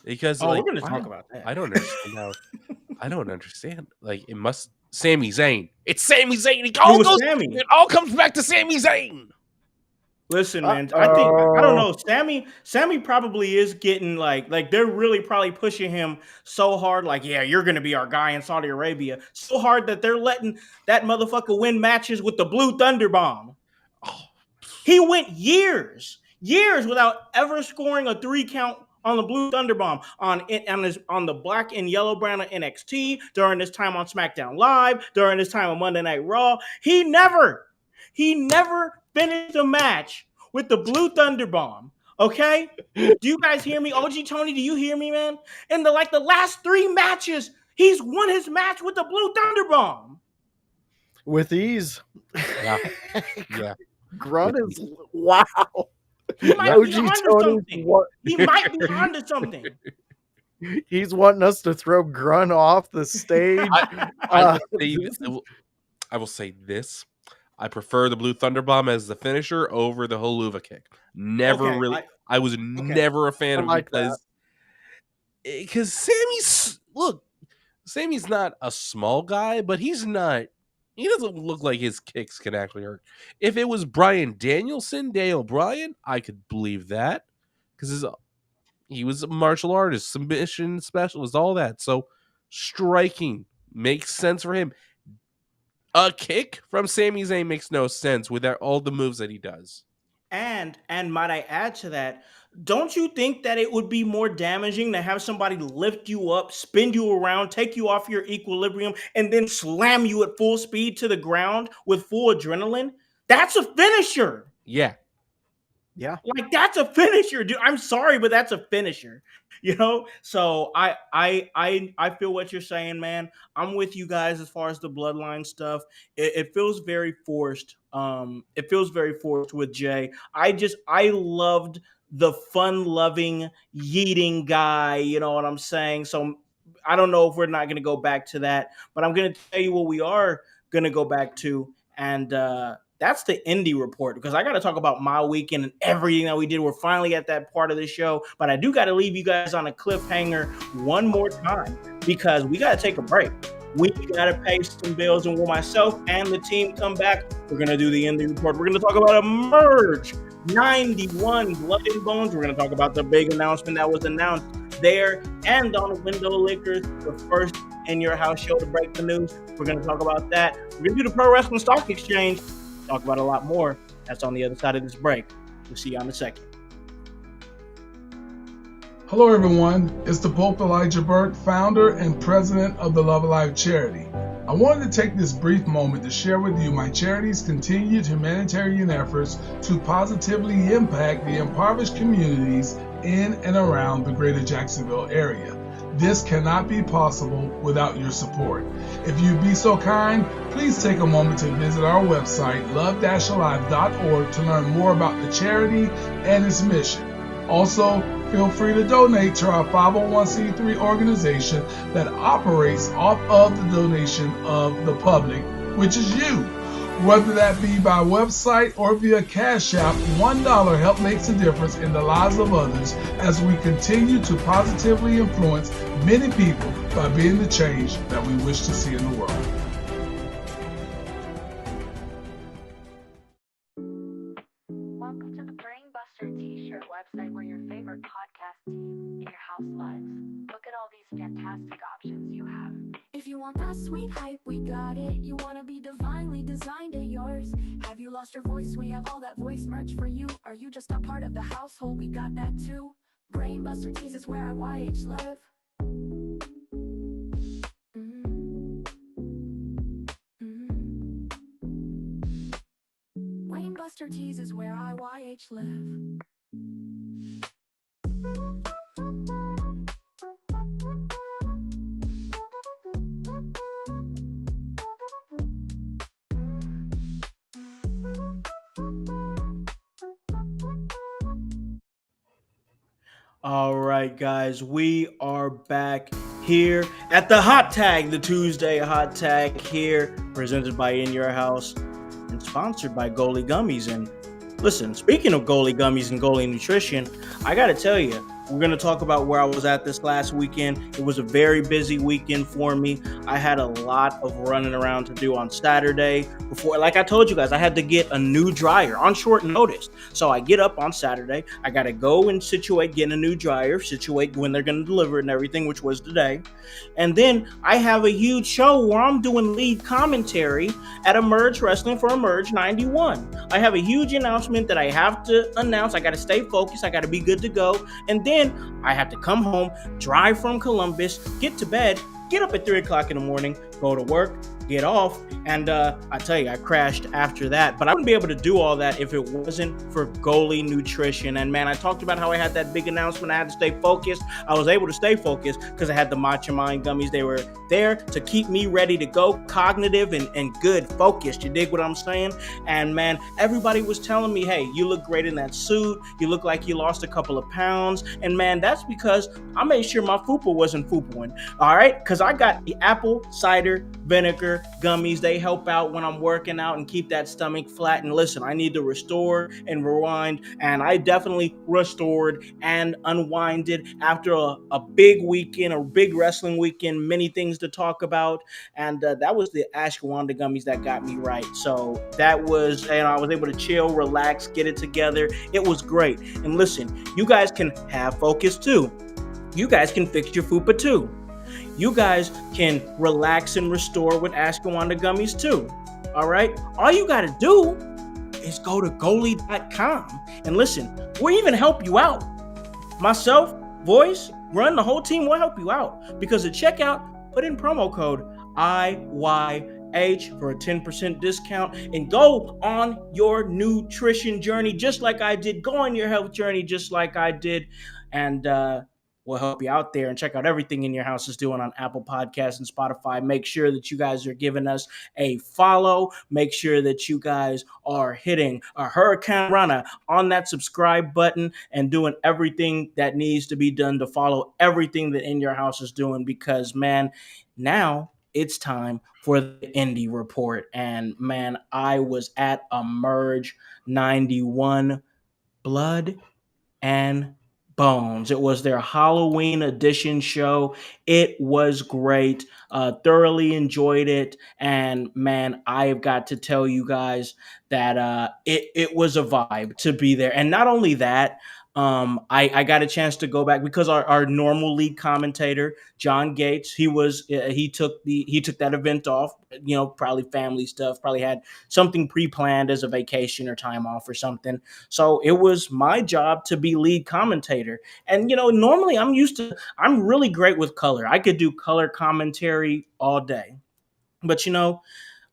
Because we're gonna talk about that. I don't understand how I don't understand. Like it must Sami Zayn. It's Sami Zayn. It all comes back to Sami Zayn. Listen, man, I don't know. Sammy probably is getting like they're really probably pushing him so hard, like, yeah, you're gonna be our guy in Saudi Arabia. So hard that they're letting that motherfucker win matches with the Blue Thunder Bomb. Oh. He went years without ever scoring a 3 count on the Blue Thunder Bomb on the black and yellow brand of NXT, during his time on SmackDown Live, during his time on Monday Night Raw. He never finished a match with the Blue Thunder Bomb. Okay? Do you guys hear me? OG Tony, do you hear me, man? In the last 3 matches, he's won his match with the Blue Thunder Bomb. With ease. Yeah. Yeah. Grunt is wow. He might be onto something. He might be onto something. He's wanting us to throw Grunt off the stage. I will say this. I prefer the Blue Thunder Bomb as the finisher over the Holuva kick. I was never a fan of it because Sammy's not a small guy, but he doesn't look like his kicks can actually hurt. If it was Bryan Danielson, Daniel Bryan, I could believe that because he was a martial artist, submission specialist, all that. So striking makes sense for him. A kick from Sami Zayn makes no sense without all the moves that he does. And might I add to that, don't you think that it would be more damaging to have somebody lift you up, spin you around, take you off your equilibrium, and then slam you at full speed to the ground with full adrenaline? That's a finisher. Yeah. Yeah. Like, that's a finisher, dude. I'm sorry, but that's a finisher. You know? So I feel what you're saying, man. I'm with you guys as far as the bloodline stuff. It feels very forced. It feels very forced with Jay. I loved the fun-loving, yeeting guy, you know what I'm saying? So I don't know if we're not gonna go back to that, but I'm gonna tell you what we are gonna go back to, and that's the indie report, because I got to talk about my weekend and everything that we did. We're finally at that part of the show, but I do got to leave you guys on a cliffhanger one more time because we got to take a break. We got to pay some bills, and when myself and the team come back, we're going to do the indie report. We're going to talk about a merge 91 Blood and Bones. We're going to talk about the big announcement that was announced there, and on Window Liquors, the first in your house show to break the news. We're going to talk about that. We're going to do the Pro Wrestling Stock Exchange. Talk about a lot more. That's on the other side of this break. We'll see you in a second. Hello, everyone. It's the Pope Elijah Burke, founder and president of the Love Alive charity. I wanted to take this brief moment to share with you my charity's continued humanitarian efforts to positively impact the impoverished communities in and around the greater Jacksonville area. This cannot be possible without your support. If you'd be so kind, please take a moment to visit our website, love-alive.org, to learn more about the charity and its mission. Also, feel free to donate to our 501c3 organization that operates off of the donation of the public, which is you. Whether that be by website or via Cash App, $1 help makes a difference in the lives of others as we continue to positively influence many people by being the change that we wish to see in the world. Welcome to the Brainbuster T-shirt website where your favorite podcast team in your house lives. Look at all these fantastic options you have. If you want that sweet hype, we got it. You want to be divinely designed at yours. Have you lost your voice? We have all that voice merch for you. Are you just a part of the household? We got that too. Brainbuster Tees is where IYH live. Brainbuster Tees is where IYH live. All right, guys, we are back here at the Hot Tag, the Tuesday Hot Tag here, presented by In Your House and sponsored by Goalie Gummies. And listen, speaking of Goalie Gummies and Goalie Nutrition, I got to tell you, we're going to talk about where I was at this last weekend. It was a very busy weekend for me. I had a lot of running around to do on Saturday. Before, like I told you guys, I had to get a new dryer on short notice. So I get up on Saturday. I got to go and situate getting a new dryer, situate when they're going to deliver it and everything, which was today. And then I have a huge show where I'm doing lead commentary at Emerge Wrestling for Emerge 91. I have a huge announcement that I have to announce. I got to stay focused. I got to be good to go. And then I have to come home, drive from Columbus, get to bed, get up at 3 o'clock in the morning, go to work, get off, and I tell you, I crashed after that. But I wouldn't be able to do all that if it wasn't for Goalie Nutrition. And man, I talked about how I had that big announcement. I had to stay focused. I was able to stay focused because I had the Matcha Mind gummies. They were there to keep me ready to go, cognitive and good, focused. You dig what I'm saying? And man, everybody was telling me, hey, you look great in that suit. You look like you lost a couple of pounds. And man, that's because I made sure my fupa wasn't fupaing. All right? Because I got the apple cider vinegar gummies. They help out when I'm working out and keep that stomach flat. And listen, I need to restore and rewind, and I definitely restored and unwinded after a big weekend, a big wrestling weekend, many things to talk about. And that was the ashwagandha gummies that got me right. So that was, and I was able to chill, relax, get it together. It was great. And listen, you guys can have focus too. You guys can fix your fupa too. You guys can relax and restore with ashwagandha gummies too. All right? All you got to do is go to goalie.com and listen, we'll even help you out. Myself, Voice, Run, the whole team will help you out because at checkout, put in promo code IYH for a 10% discount and go on your nutrition journey just like I did. Go on your health journey just like I did. And we'll help you out there and check out everything In Your House is doing on Apple Podcasts and Spotify. Make sure that you guys are giving us a follow. Make sure that you guys are hitting a hurricane runner on that subscribe button and doing everything that needs to be done to follow everything that In Your House is doing because, man, now it's time for the Indie Report. And, man, I was at Emerge 91, Blood and Bones. It was their Halloween edition show. It was great. Thoroughly enjoyed it. And man, I've got to tell you guys that it was a vibe to be there. And not only that, I got a chance to go back because our normal lead commentator, John Gates, he took that event off, probably family stuff, probably had something pre-planned as a vacation or time off or something. So it was my job to be lead commentator. And, normally I'm really great with color. I could do color commentary all day. But,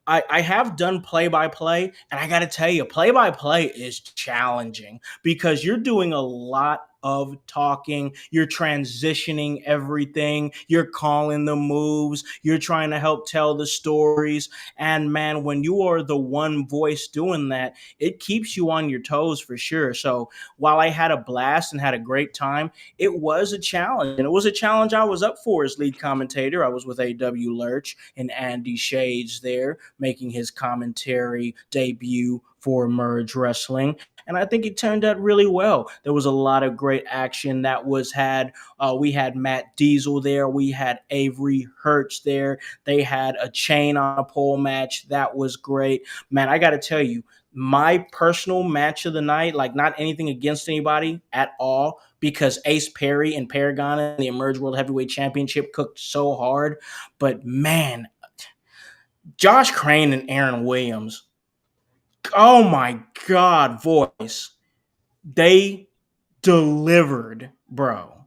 I have done play-by-play, and I got to tell you, play-by-play is challenging because you're doing a lot of talking, you're transitioning everything, you're calling the moves, you're trying to help tell the stories. And man, when you are the one voice doing that, it keeps you on your toes for sure. So while I had a blast and had a great time, it was a challenge. And it was a challenge I was up for as lead commentator. I was with A.W. Lurch and Andy Shades there making his commentary debut for Emerge Wrestling. And I think it turned out really well. There was a lot of great action that was had. We had Matt Diesel there. We had Avery Hertz there. They had a chain on a pole match. That was great. Man, I got to tell you, my personal match of the night, like not anything against anybody at all, because Ace Perry and Paragon in the Emerge World Heavyweight Championship cooked so hard. But man, Josh Crane and Aaron Williams, oh my God, Voice. They delivered, bro.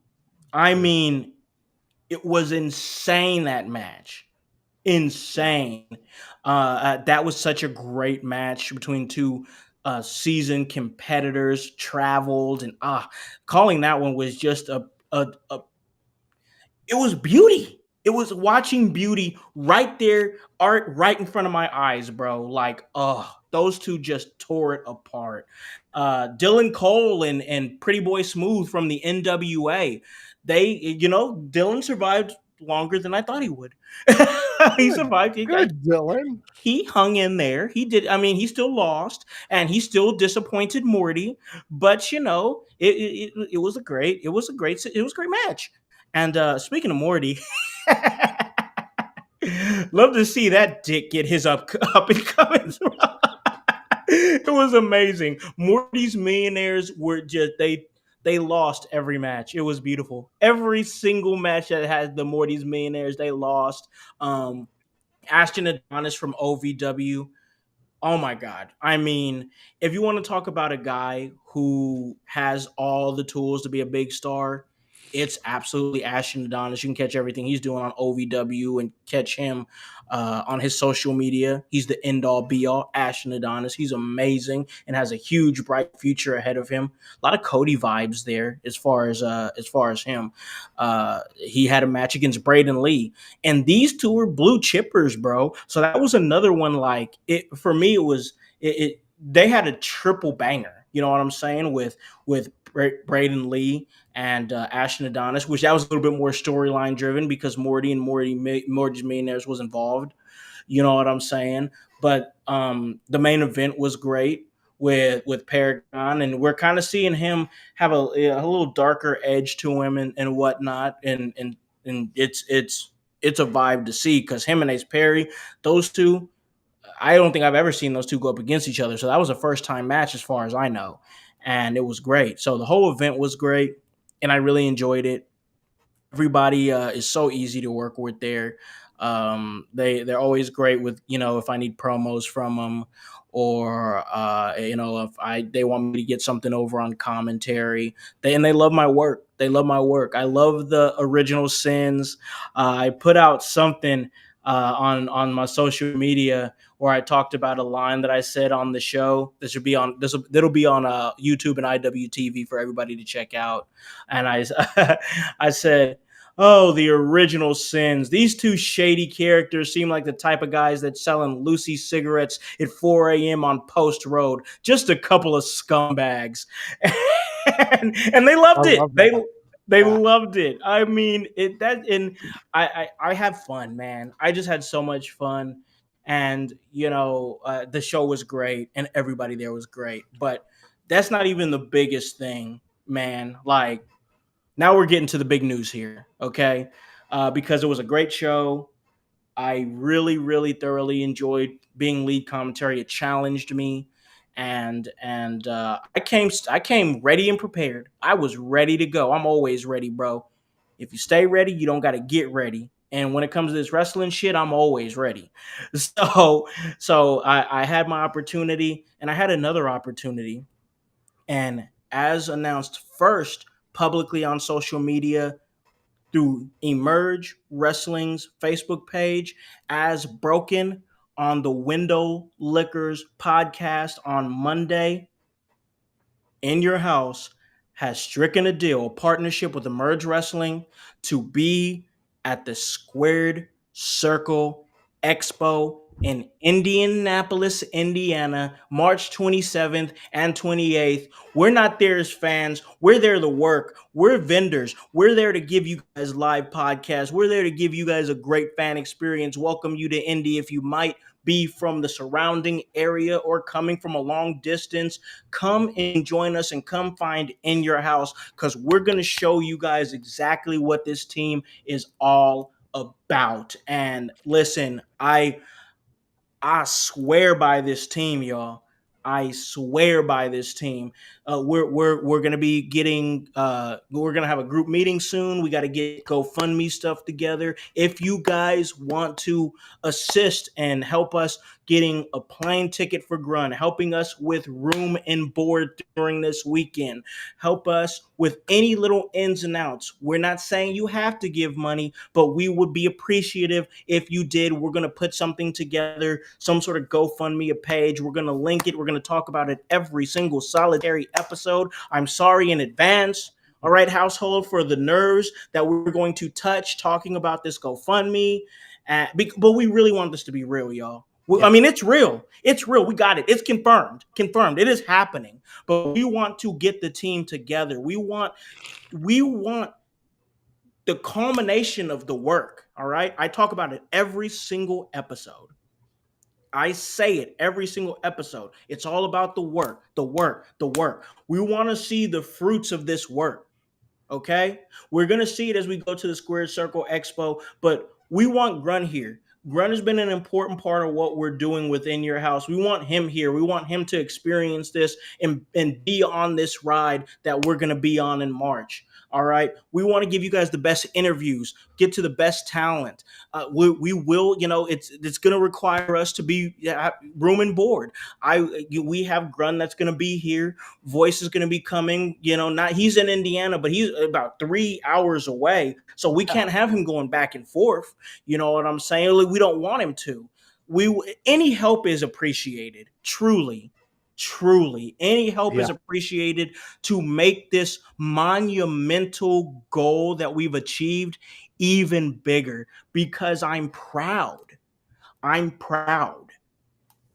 I mean, it was insane, that match. Insane. That was such a great match between two seasoned competitors, traveled, and calling that one was just it was beauty. It was watching beauty right there, art right in front of my eyes, bro. Like, oh, those two just tore it apart. Dylan Cole and Pretty Boy Smooth from the NWA. Dylan survived longer than I thought he would. He Good, survived. good, Dylan. He hung in there. He did. I mean, he still lost, and he still disappointed Morty. But it was a great. It was a great. It was a great match. And speaking of Morty, love to see that dick get his up and coming. It was amazing. Morty's millionaires were just they lost every match. It was beautiful. Every single match that had the Morty's millionaires, they lost. Ashton Adonis from OVW. Oh my God. I mean, if you want to talk about a guy who has all the tools to be a big star, it's absolutely Ashton Adonis. You can catch everything he's doing on OVW and catch him on his social media. He's the end all be all. Ashton Adonis. He's amazing and has a huge bright future ahead of him. A lot of Cody vibes there as far as him. He had a match against Braden Lee, and these two are blue chippers, bro. So that was another one. Like it for me, it was it. They had a triple banger. You know what I'm saying with Braden Lee and Ashton Adonis, which that was a little bit more storyline driven because Morty's Millionaires was involved. You know what I'm saying? But the main event was great with Paragon, and we're kind of seeing him have a little darker edge to him and whatnot, and it's a vibe to see because him and Ace Perry, those two, I don't think I've ever seen those two go up against each other. So that was a first time match as far as I know. And it was great. So the whole event was great and I really enjoyed it. Everybody is so easy to work with there. They're always great with if I need promos from them or if they want me to get something over on commentary. They love my work. They love my work. I love the original sins. I put out something on my social media where I talked about a line that I said on the show. That'll be on YouTube and IWTV for everybody to check out. And I said, "Oh, the original sins. These two shady characters seem like the type of guys that selling Lucy cigarettes at 4 a.m. on Post Road. Just a couple of scumbags." and they I loved it. love that. They Yeah. loved it. I mean, I have fun, man. I just had so much fun, and the show was great, and everybody there was great. But that's not even the biggest thing, man. Like now we're getting to the big news here, okay? Because it was a great show. I really, really thoroughly enjoyed being lead commentary. It challenged me, and I came ready and prepared. I was ready to go. I'm always ready, bro. If you stay ready, you don't got to get ready. And when it comes to this wrestling shit, I'm always ready. So I had my opportunity, and I had another opportunity, and as announced first publicly on social media through Emerge Wrestling's Facebook page, as broken on the Window Liquors podcast on Monday, In Your House has stricken a deal, a partnership with Emerge Wrestling to be at the Squared Circle Expo in Indianapolis, Indiana, March 27th and 28th. We're not there as fans. We're there to work. We're vendors. We're there to give you guys live podcasts. We're there to give you guys a great fan experience. Welcome you to Indy if you might be from the surrounding area or coming from a long distance. Come and join us and come find In Your House because we're going to show you guys exactly what this team is all about. And listen, I swear by this team, y'all. I swear by this team. We're gonna be getting we're gonna have a group meeting soon. We got to get GoFundMe stuff together. If you guys want to assist and help us getting a plane ticket for Grun, helping us with room and board during this weekend, help us with any little ins and outs. We're not saying you have to give money, but we would be appreciative if you did. We're going to put something together, some sort of GoFundMe a page. We're going to link it. We're going to talk about it every single solitary episode. I'm sorry in advance. All right, household, for the nerves that we're going to touch talking about this GoFundMe. But we really want this to be real, y'all. I mean, it's real. It's real. We got it. It's confirmed. Confirmed. It is happening. But we want to get the team together. We want the culmination of the work. All right. I talk about it every single episode. I say it every single episode. It's all about the work, the work, the work. We want to see the fruits of this work. Okay. We're going to see it as we go to the Squared Circle Expo, but we want Grun here. Grun has been an important part of what we're doing within your house. We want him here. We want him to experience this and be on this ride that we're going to be on in March. All right. We want to give you guys the best interviews, get to the best talent. We will, it's going to require us to be room and board. We have Grun that's going to be here. Voice is going to be coming, he's in Indiana, but he's about 3 hours away. So we can't have him going back and forth. You know what I'm saying? Like, we don't want him to. Any help is appreciated. Truly. Any help is appreciated to make this monumental goal that we've achieved even bigger, because I'm proud.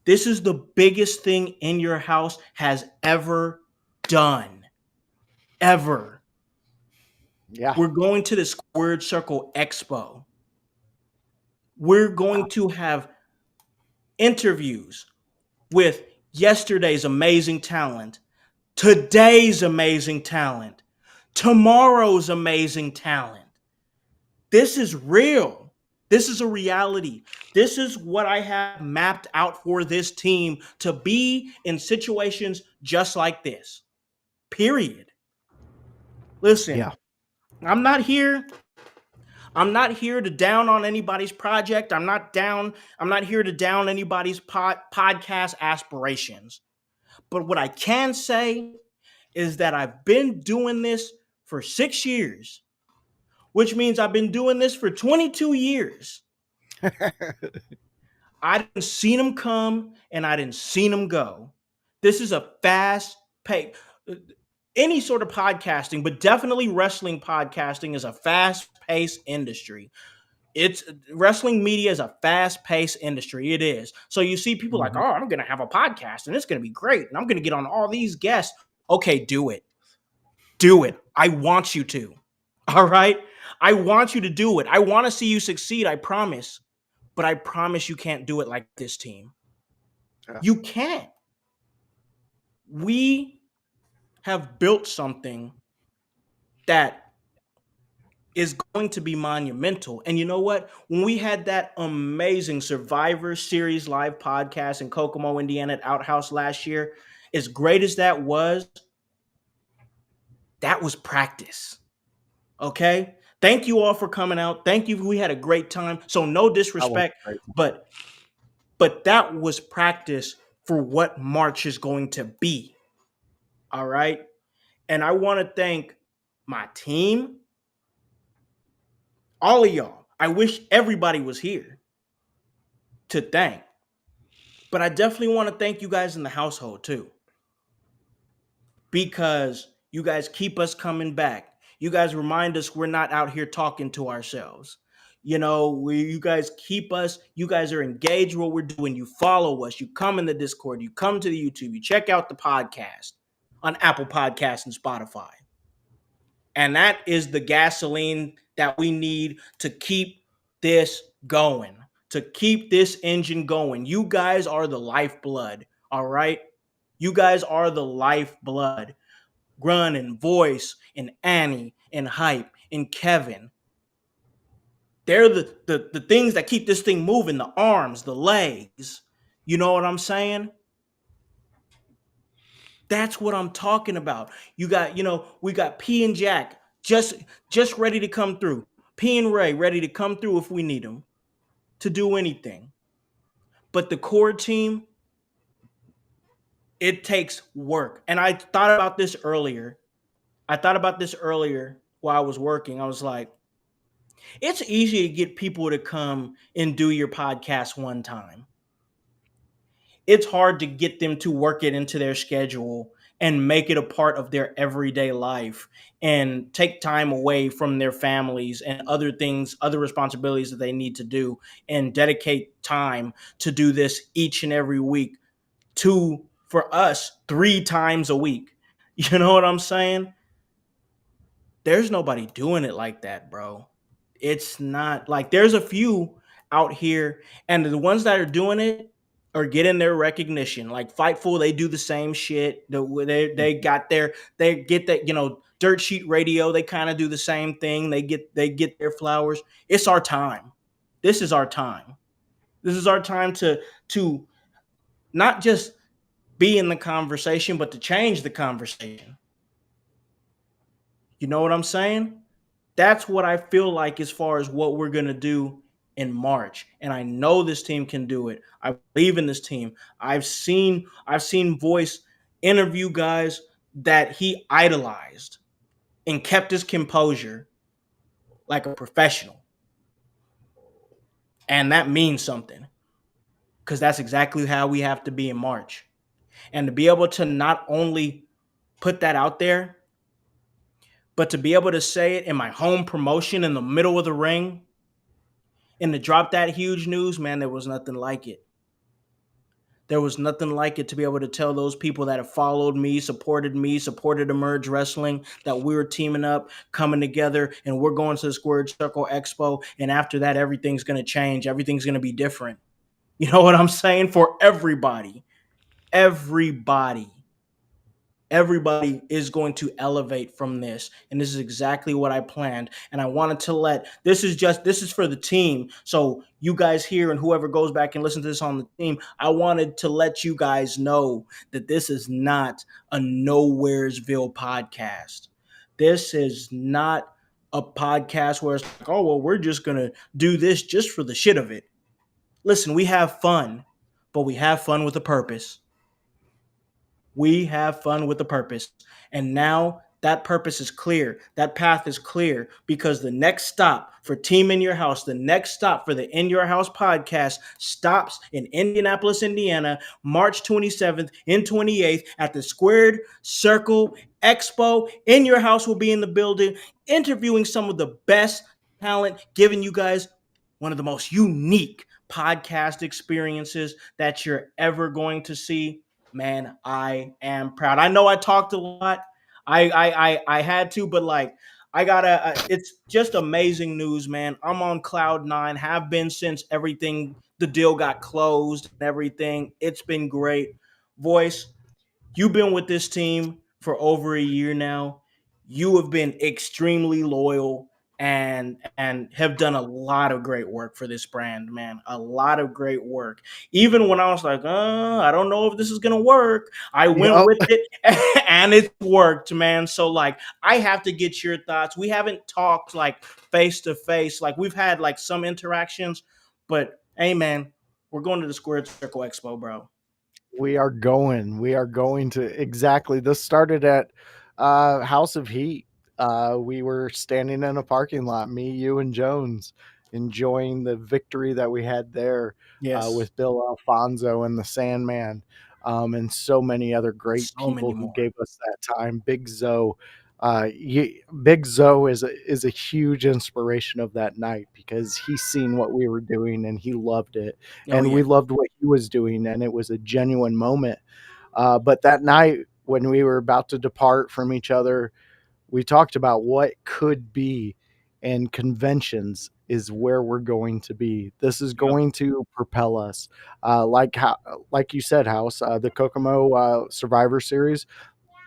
This is the biggest thing In Your House has ever done. Ever. Yeah. We're going to the Squared Circle Expo. We're going to have interviews with yesterday's amazing talent, today's amazing talent, tomorrow's amazing talent. This is real. This is a reality. This is what I have mapped out for this team to be in situations just like this. Period. Listen, I'm not here to down on anybody's project. I'm not here to down anybody's podcast aspirations. But what I can say is that I've been doing this for 6 years, which means I've been doing this for 22 years. I didn't see them come and I didn't see them go. This is a fast pace. Any sort of podcasting, but definitely wrestling podcasting, is a fast-paced industry. It's wrestling media is a fast-paced industry. It is. So you see people like, oh, I'm going to have a podcast and it's going to be great. And I'm going to get on all these guests. Okay, do it. Do it. I want you to. All right. I want you to do it. I want to see you succeed. I promise. But I promise you can't do it like this team. You can't. We have built something that is going to be monumental. And you know what? When we had that amazing Survivor Series live podcast in Kokomo, Indiana at Outhouse last year, as great as that was practice. Okay? Thank you all for coming out. Thank you. We had a great time. So no disrespect, but that was practice for what March is going to be. All right? And I want to thank my team, all of y'all. I wish everybody was here to thank. But I definitely want to thank you guys in the household too. Because you guys keep us coming back. You guys remind us we're not out here talking to ourselves. You guys keep us, you guys are engaged with what we're doing. You follow us, you come in the Discord, you come to the YouTube, you check out the podcast on Apple Podcasts and Spotify. And that is the gasoline that we need to keep this going, to keep this engine going. You guys are the lifeblood, all right? You guys are the lifeblood. Grun and Voice and Annie and Hype and Kevin. They're the things that keep this thing moving, the arms, the legs. You know what I'm saying? That's what I'm talking about. We got P and Jack just ready to come through. P and Ray ready to come through if we need them to do anything. But the core team, it takes work. And I thought about this earlier. While I was working. I was like, it's easy to get people to come and do your podcast one time. It's hard to get them to work it into their schedule and make it a part of their everyday life and take time away from their families and other things, other responsibilities that they need to do, and dedicate time to do this each and every week, two for us 3 times a week. You know what I'm saying? There's nobody doing it like that, bro. It's not like there's a few out here, and the ones that are doing it are getting their recognition. Like Fightful, they do the same shit. They got their they get that, Dirt Sheet Radio. They kind of do the same thing. They get their flowers. It's our time. This is our time. This is our time to not just be in the conversation, but to change the conversation. You know what I'm saying? That's what I feel like as far as what we're going to do in March. And I know this team can do it. I believe in this team. I've seen Voice interview guys that he idolized and kept his composure like a professional. And that means something, because that's exactly how we have to be in March. And to be able to not only put that out there, but to be able to say it in my home promotion in the middle of the ring and to drop that huge news, man, there was nothing like it. There was nothing like it to be able to tell those people that have followed me, supported Emerge Wrestling, that we were teaming up, coming together, and we're going to the Squared Circle Expo. And after that, everything's going to change. Everything's going to be different. You know what I'm saying? For everybody. Everybody. Everybody is going to elevate from this, and this is exactly what I planned. And I wanted to this is for the team, so you guys here and whoever goes back and listen to this on the team, I wanted to let you guys know that this is not a Nowheresville podcast. This is not a podcast where it's like, oh well, we're just gonna do this just for the shit of it. Listen, we have fun, but we have fun with a purpose. We have fun with a purpose. And now that purpose is clear. That path is clear, because the next stop for Team In Your House, the next stop for the In Your House podcast stops in Indianapolis, Indiana, March 27th and 28th at the Squared Circle Expo. In Your House will be in the building, interviewing some of the best talent, giving you guys one of the most unique podcast experiences that you're ever going to see. Man, I am proud. I know I talked a lot. I had to, but like I gotta. It's just amazing news, man. I'm on cloud nine. Have been since the deal got closed and everything. It's been great. Voice, you've been with this team for over a year now. You have been extremely loyal and have done a lot of great work for this brand, man. A lot of great work. Even when I was like, I don't know if this is gonna work, I went Yep. with it and it worked, man. So like I have to get your thoughts. We haven't talked like face to face. Like we've had like some interactions, but hey man, we're going to the Squared Circle Expo, bro. We are going. We are going to exactly. This started at House of Heat. We were standing in a parking lot, me, you, and Jones, enjoying the victory that we had there Yes. with Bill Alfonso and the Sandman, and so many other great So many people who more. gave us that time. Big Zoe. Big Zoe is a huge inspiration of that night, because he's seen what we were doing and he loved it, Oh and yeah. we loved what he was doing, and it was a genuine moment. But that night when we were about to depart from each other, we talked about what could be, and conventions is where we're going to be. This is Yep. going to propel us, like you said, House, the Kokomo Survivor Series.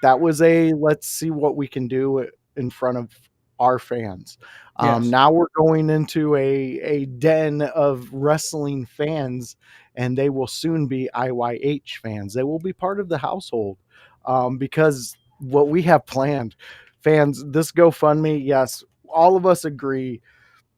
That was a let's see what we can do in front of our fans. Yes. Now we're going into a den of wrestling fans, and they will soon be IYH fans. They will be part of the household, because what we have planned, fans, this GoFundMe, yes, all of us agree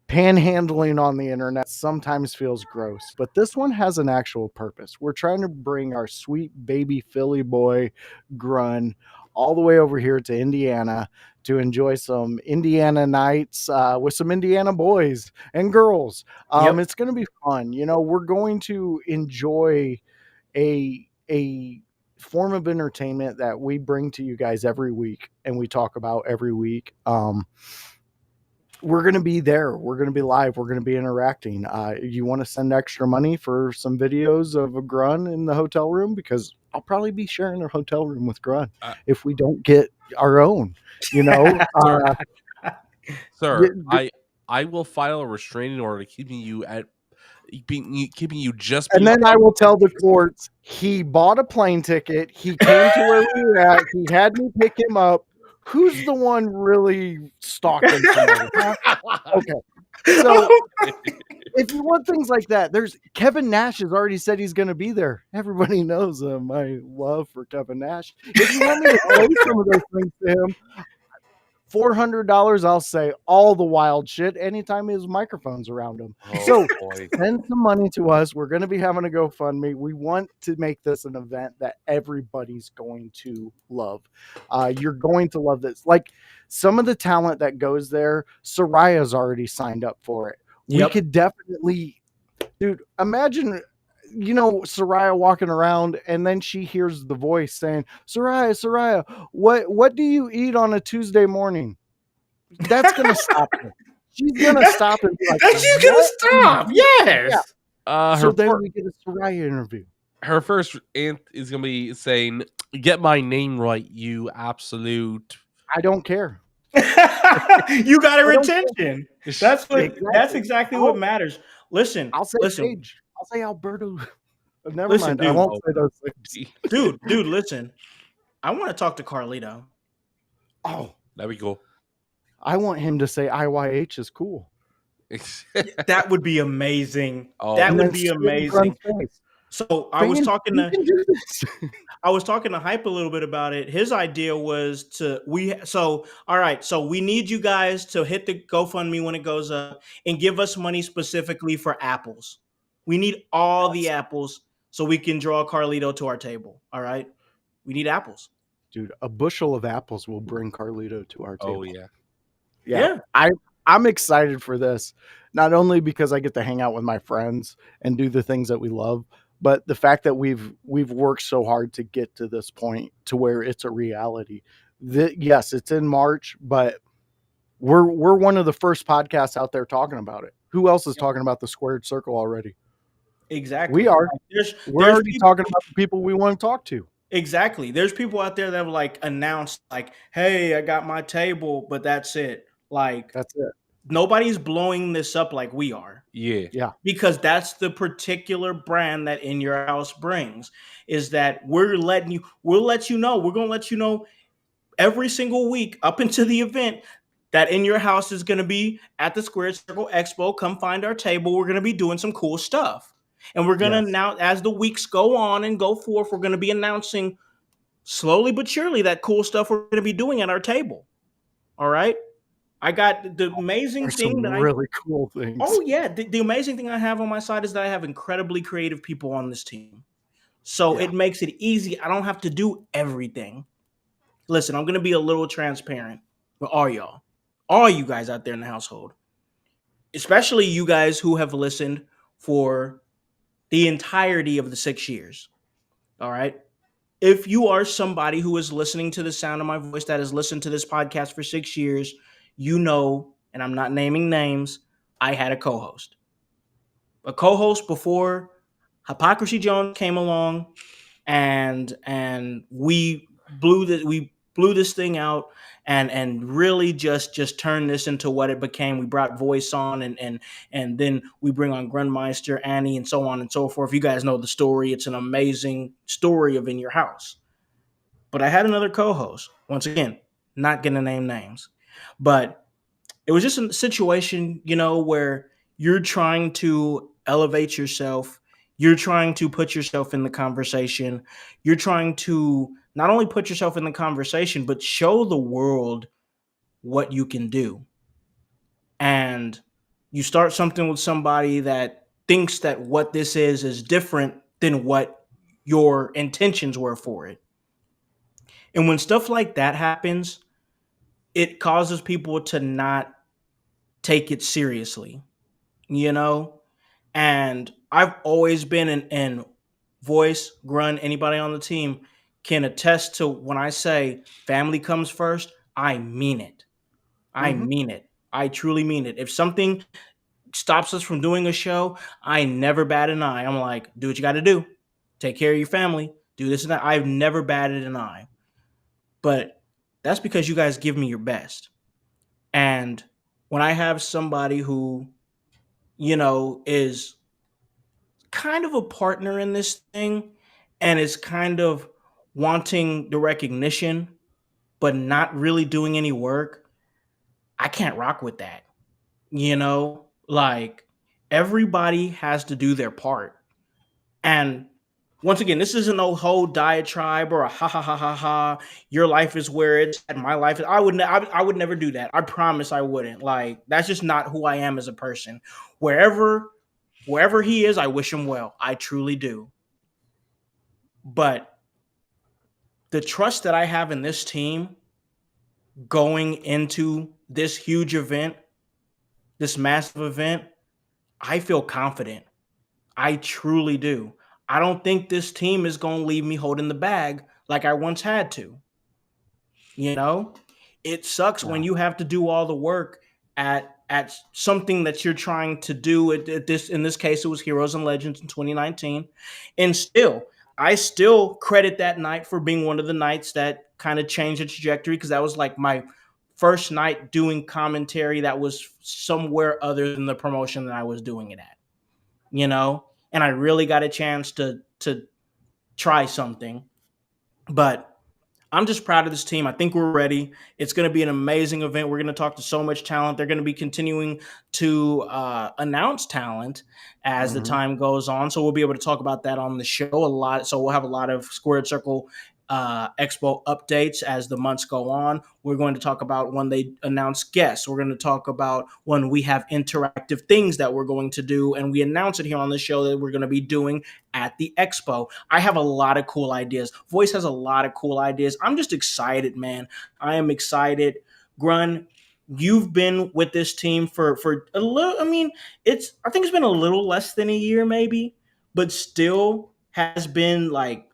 panhandling on the internet sometimes feels gross, but this one has an actual purpose. We're trying to bring our sweet baby Philly boy Grun all the way over here to Indiana to enjoy some Indiana nights with some Indiana boys and girls. Yep. It's going to be fun. We're going to enjoy a form of entertainment that we bring to you guys every week and we talk about every week. We're going to be there. We're going to be live. We're going to be interacting. You want to send extra money for some videos of a Grun in the hotel room? Because I'll probably be sharing a hotel room with Grun if we don't get our own, you know. Sir, I will file a restraining order keeping you just and being then I will tell the courts he bought a plane ticket. He came to where we were at. He had me pick him up. Who's the one really stalking somebody? Huh? Okay. So if you want things like that, there's Kevin Nash has already said he's going to be there. Everybody knows my love for Kevin Nash. If you want me to play some of those things to him, $400, I'll say all the wild shit anytime his microphone's around him. So send some money to us. We're going to be having a GoFundMe. We want to make this an event that everybody's going to love. You're going to love this. Like some of the talent that goes there, Soraya's already signed up for it. We could definitely, dude, imagine, Soraya walking around and then she hears the voice saying, Soraya, what do you eat on a Tuesday morning? That's going to stop her. She's going to stop and be like, she's going to stop. Yes. Yeah. So then we get a Soraya interview. Her first aunt is going to be saying, get my name right, you absolute. I don't care. You got her attention. That's exactly what matters. Listen, I'll say Paige. I'll say Alberto. Never mind. Dude, I won't say those things. Dude, listen. I want to talk to Carlito. Oh, that'd be cool. I want him to say IYH is cool. That would be amazing. That would be amazing. So I was talking to Hype a little bit about it. His idea was so we need you guys to hit the GoFundMe when it goes up and give us money specifically for apples. We need all the apples so we can draw Carlito to our table. All right. We need apples. Dude, a bushel of apples will bring Carlito to our table. Oh yeah. I'm excited for this. Not only because I get to hang out with my friends and do the things that we love, but the fact that we've worked so hard to get to this point to where it's a reality. Yes, it's in March, but we're one of the first podcasts out there talking about it. Who else is talking about the Squared Circle already? Exactly. We are. We're already talking about the people we want to talk to. Exactly. There's people out there that have like announced like, hey, I got my table, but that's it. Like, that's it. Nobody's blowing this up like we are. Yeah. Because that's the particular brand that In Your House brings, is that we'll let you know. We're going to let you know every single week up into the event that In Your House is going to be at the Squared Circle Expo. Come find our table. We're going to be doing some cool stuff. And we're going to announce, as the weeks go on and go forth, we're going to be announcing slowly but surely that cool stuff we're going to be doing at our table. All right? I got the amazing thing that really cool things. Oh yeah, the amazing thing I have on my side is that I have incredibly creative people on this team. So it makes it easy. I don't have to do everything. Listen, I'm going to be a little transparent with all you guys out there in the household, especially you guys who have listened for the entirety of the 6 years. All right. If you are somebody who is listening to the sound of my voice that has listened to this podcast for 6 years, you know, and I'm not naming names, I had a co-host. A co-host before Hypocrisy Jones came along, and we blew this thing out and really just turned this into what it became. We brought voice on and then we bring on Grundmeister, Annie, and so on and so forth. You guys know the story. It's an amazing story of In Your House. But I had another co-host. Once again, not going to name names. But it was just a situation, where you're trying to elevate yourself. You're trying to put yourself in the conversation. You're trying to not only put yourself in the conversation, but show the world what you can do. And you start something with somebody that thinks that what this is different than what your intentions were for it. And when stuff like that happens, it causes people to not take it seriously, And I've always been in voice, Grun, anybody on the team, can attest to when I say family comes first, I mean it. I Mhm. mean it. I truly mean it. If something stops us from doing a show, I never bat an eye. I'm like, do what you got to do. Take care of your family. Do this and that. I've never batted an eye. But that's because you guys give me your best. And when I have somebody who, is kind of a partner in this thing and is kind of wanting the recognition, but not really doing any work, I can't rock with that. Like everybody has to do their part. And once again, this isn't no whole diatribe or a ha ha ha ha ha. Your life is where it's at. My life is. I would never do that. I promise I wouldn't. Like that's just not who I am as a person. Wherever he is, I wish him well. I truly do. But the trust that I have in this team going into this huge event, this massive event, I feel confident. I truly do. I don't think this team is going to leave me holding the bag like I once had to. You know, it sucks when Yeah. you have to do all the work at something that you're trying to do. At this in this case, it was Heroes and Legends in 2019, and I still credit that night for being one of the nights that kind of changed the trajectory because that was like my first night doing commentary that was somewhere other than the promotion that I was doing it at. And I really got a chance to try something. But I'm just proud of this team. I think we're ready. It's going to be an amazing event. We're going to talk to so much talent. They're going to be continuing to announce talent as the Mhm. time goes on. So we'll be able to talk about that on the show a lot. So we'll have a lot of Squared Circle Expo updates as the months go on. We're going to talk about when they announce guests. We're going to talk about when we have interactive things that we're going to do, and we announce it here on the show that we're going to be doing at the expo. I have a lot of cool ideas. Voice has a lot of cool ideas. I'm just excited, man. I am excited. Grun, you've been with this team for a little. I mean, I think it's been a little less than a year, maybe, but still has been like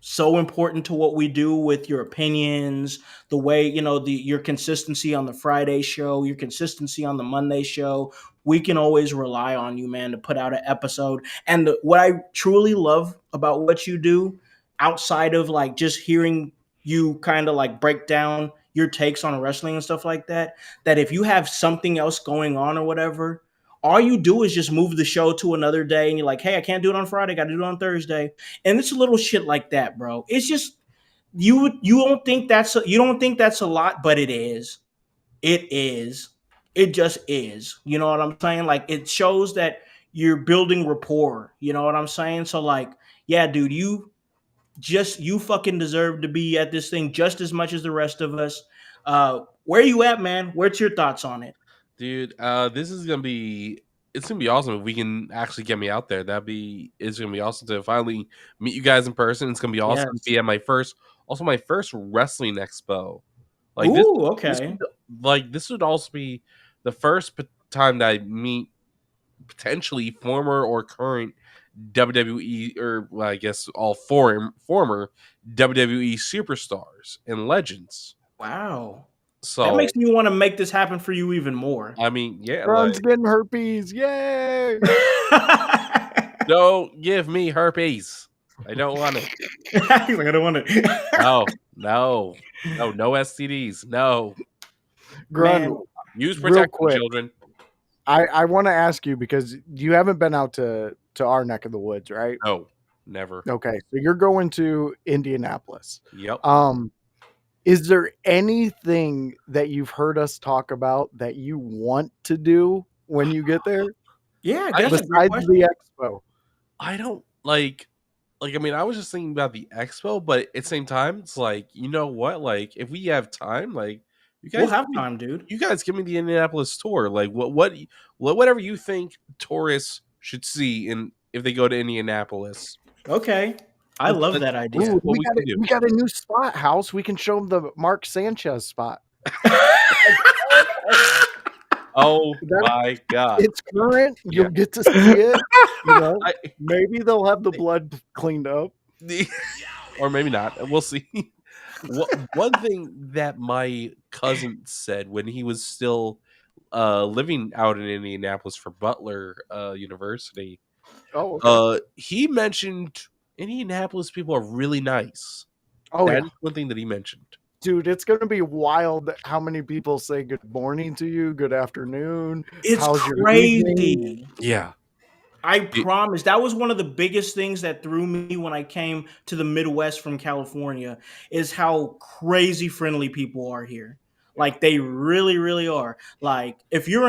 so important to what we do with your opinions, the way your consistency on the Friday show, your consistency on the Monday show. We can always rely on you, man, to put out an episode. And what I truly love about what you do, outside of like just hearing you kind of like break down your takes on wrestling and stuff like that, that if you have something else going on or whatever, all you do is just move the show to another day and you're like, hey, I can't do it on Friday, got to do it on Thursday. And it's a little shit like that, bro. It's just you don't think that's a lot, but it is. It is. It just is. You know what I'm saying? Like it shows that you're building rapport. You know what I'm saying? So like, yeah, dude, you fucking deserve to be at this thing just as much as the rest of us. Where you at, man? What's your thoughts on it? Dude, this is gonna be it's gonna be awesome if we can actually get me out there. It's gonna be awesome to finally meet you guys in person. It's gonna be awesome to Yes. be at my first wrestling expo. Like Ooh, this okay. this would also be the first time that I meet potentially former or current WWE, or well, I guess all former WWE superstars and legends. Wow. That So makes me want to make this happen for you even more. I mean, yeah, Grun's like getting herpes. Yay! don't give me herpes. I don't want it. He's like, I don't want it. No STDs. No. Grun, Man, Use real protection, quick, children. I want to ask you because you haven't been out to our neck of the woods, right? No, never. Okay, so you're going to Indianapolis. Yep. Is there anything that you've heard us talk about that you want to do when you get there yeah, I- that's a great besides question. the expo? I don't like I mean, I was just thinking about the expo, but at the same time, it's like, you know what? Like, if we have time, like, you We'll guys, have time, dude. you guys give me the Indianapolis tour. Like, whatever you think tourists should see in if they go to Indianapolis. Okay. I Let's- love let's- that idea. Ooh, what we can do. we got a new spot, House. We can show them the Mark Sanchez spot. Oh That- my god! It's current. Yeah. You'll get to see it. You know, I, maybe they'll have the blood cleaned up. or maybe not. We'll see. One thing that my cousin said when he was still living out in Indianapolis for Butler University, Oh, okay. he mentioned Indianapolis people are really nice. Oh, That yeah. is one thing that he mentioned. Dude, it's going to be wild how many people say good morning to you, good afternoon, It's how's your evening? crazy. Yeah. I promise. That was one of the biggest things that threw me when I came to the Midwest from California is how crazy friendly people are here. Like they really, really are. Like if you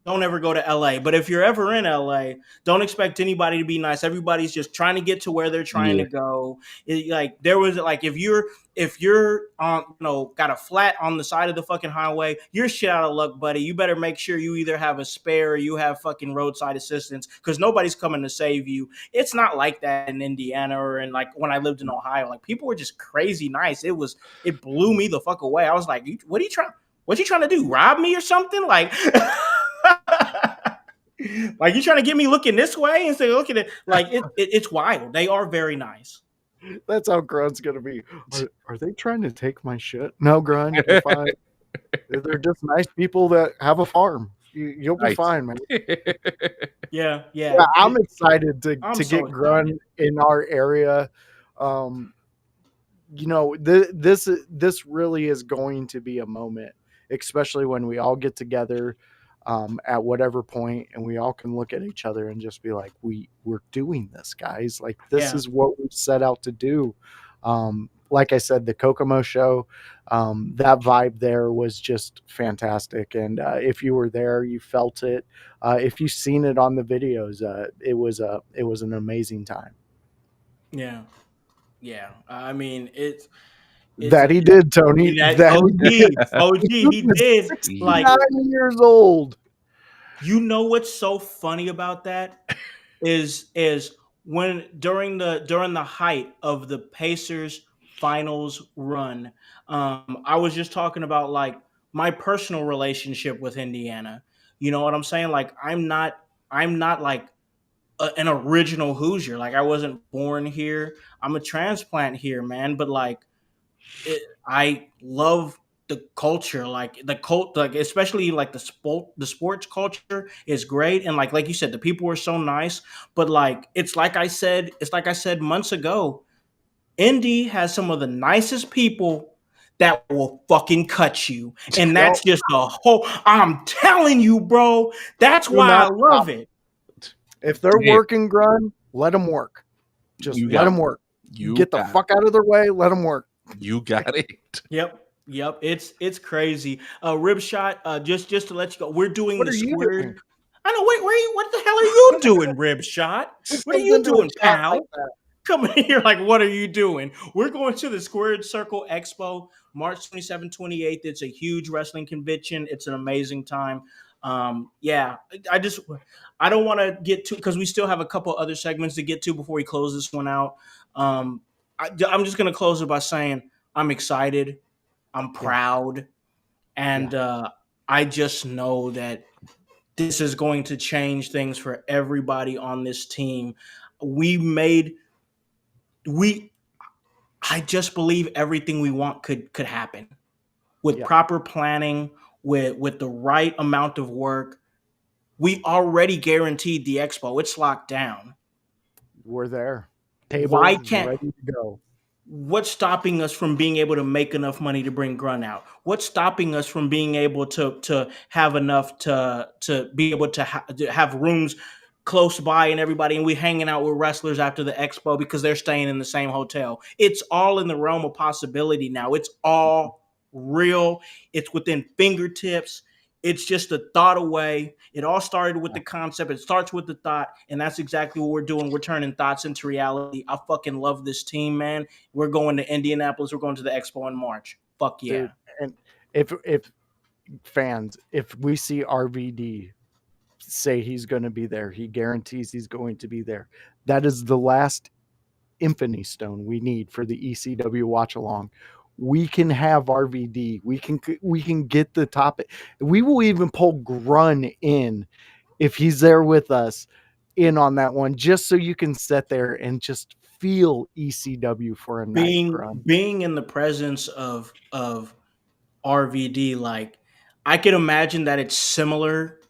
don't ever go to LA, but if you're ever in LA, don't expect anybody to be nice. Everybody's just trying to get to where they're trying Yeah. to go. Like there was like if you're got a flat on the side of the fucking highway, you're shit out of luck, buddy. You better make sure you either have a spare or you have fucking roadside assistance because nobody's coming to save you. It's not like that in Indiana or in like when I lived in Ohio. Like people were just crazy nice. It blew me the fuck away. I was like, what you trying to do? Rob me or something? Like like you trying to get me looking this way and say look at it. Like it's wild. They are very nice. That's how Grun's going to be. Are they trying to take my shit? No, Grun, you're fine. They're just nice people that have a farm. You'll be Nice. fine, man. Yeah. Yeah, I'm excited I'm to so get Grun excited. in our area. This really is going to be a moment, especially when we all get together at whatever point and we all can look at each other and just be like, we're doing this, guys. Like this Yeah. is what we set out to do. Like I said, the Kokomo show, that vibe there was just fantastic. And if you were there, you felt it. If you've seen it on the videos, it was an amazing time. Yeah. Yeah. I mean, it's That he did, Tony. that That he did. OG, Dude he was did. 69 Like, years old. you know what's so funny about that is when during the height of the Pacers finals run, I was just talking about like my personal relationship with Indiana. You know what I'm saying? Like I'm not like an original Hoosier. Like I wasn't born here. I'm a transplant here, man. But like I love the culture, like like especially like the sports culture is great, and like you said, the people were so nice. But like it's like I said months ago, Indy has some of the nicest people that will fucking cut you, and Yo, that's just a whole. I'm telling you, bro, that's do why I not love stop. it. If they're Yeah. working, Grun, let them work. Just You let got them it. work. You Get the got fuck out of their way. Let them work. You got it. Yep. It's crazy. Rib shot. Just to let you go, we're doing What the are you squared. doing? I know. Wait, what the hell are you doing, rib shot? Just What are comes you into a doing, chat like pal? that. Come in here, like, what are you doing? We're going to the Squared Circle Expo, March 27th, 28th. It's a huge wrestling convention. It's an amazing time. Yeah, I don't want to get to because we still have a couple other segments to get to before we close this one out. I'm just gonna close it by saying I'm excited. I'm Yeah. proud, and I just know that this is going to change things for everybody on this team. We made we I just believe everything we want could happen with Yeah. proper planning, with the right amount of work. We already guaranteed the expo. It's locked down. We're there. Why Tables can't ready to go. What's stopping us from being able to make enough money to bring Grunt out? What's stopping us from being able to have enough to be able to have rooms close by and everybody, and we hanging out with wrestlers after the expo because they're staying in the same hotel? It's all in the realm of possibility now. It's all real. It's within fingertips. It's just a thought away. It all started with the concept. It starts with the thought, and that's exactly what we're doing. We're turning thoughts into reality. I fucking love this team, man. We're going to Indianapolis. We're going to the expo in March. Fuck yeah. Dude, and if fans, if we see RVD say he's going to be there, he guarantees he's going to be there. That is the last infinity stone we need for the ECW watch along. We can have RVD. We can get the topic. We will even pull Grun in if he's there with us in on that one, just so you can sit there and just feel ECW for a night. Being in the presence of RVD, like I can imagine that it's similar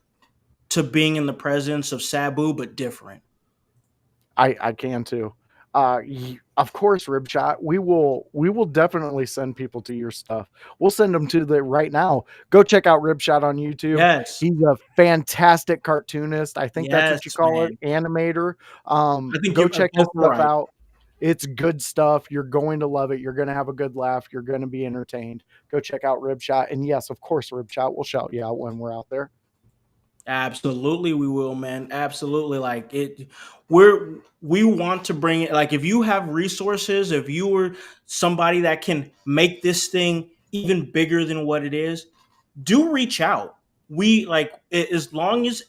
to being in the presence of Sabu, but different. I can too. Of course, Rib Shot. We will definitely send people to your stuff. We'll send them to the right now. Go check out Rib Shot on YouTube. Yes. He's a fantastic cartoonist. I think that's what you Yes, call man. it, animator. I think Go you check his both stuff right. out. It's good stuff. You're going to love it. You're going to have a good laugh. You're going to be entertained. Go check out Rib Shot. And yes, of course, Rib Shot. We'll shout you out when we're out there. Absolutely, we will, man. Absolutely, like it. We want to bring it. Like, if you have resources, if you were somebody that can make this thing even bigger than what it is, do reach out. We like as long as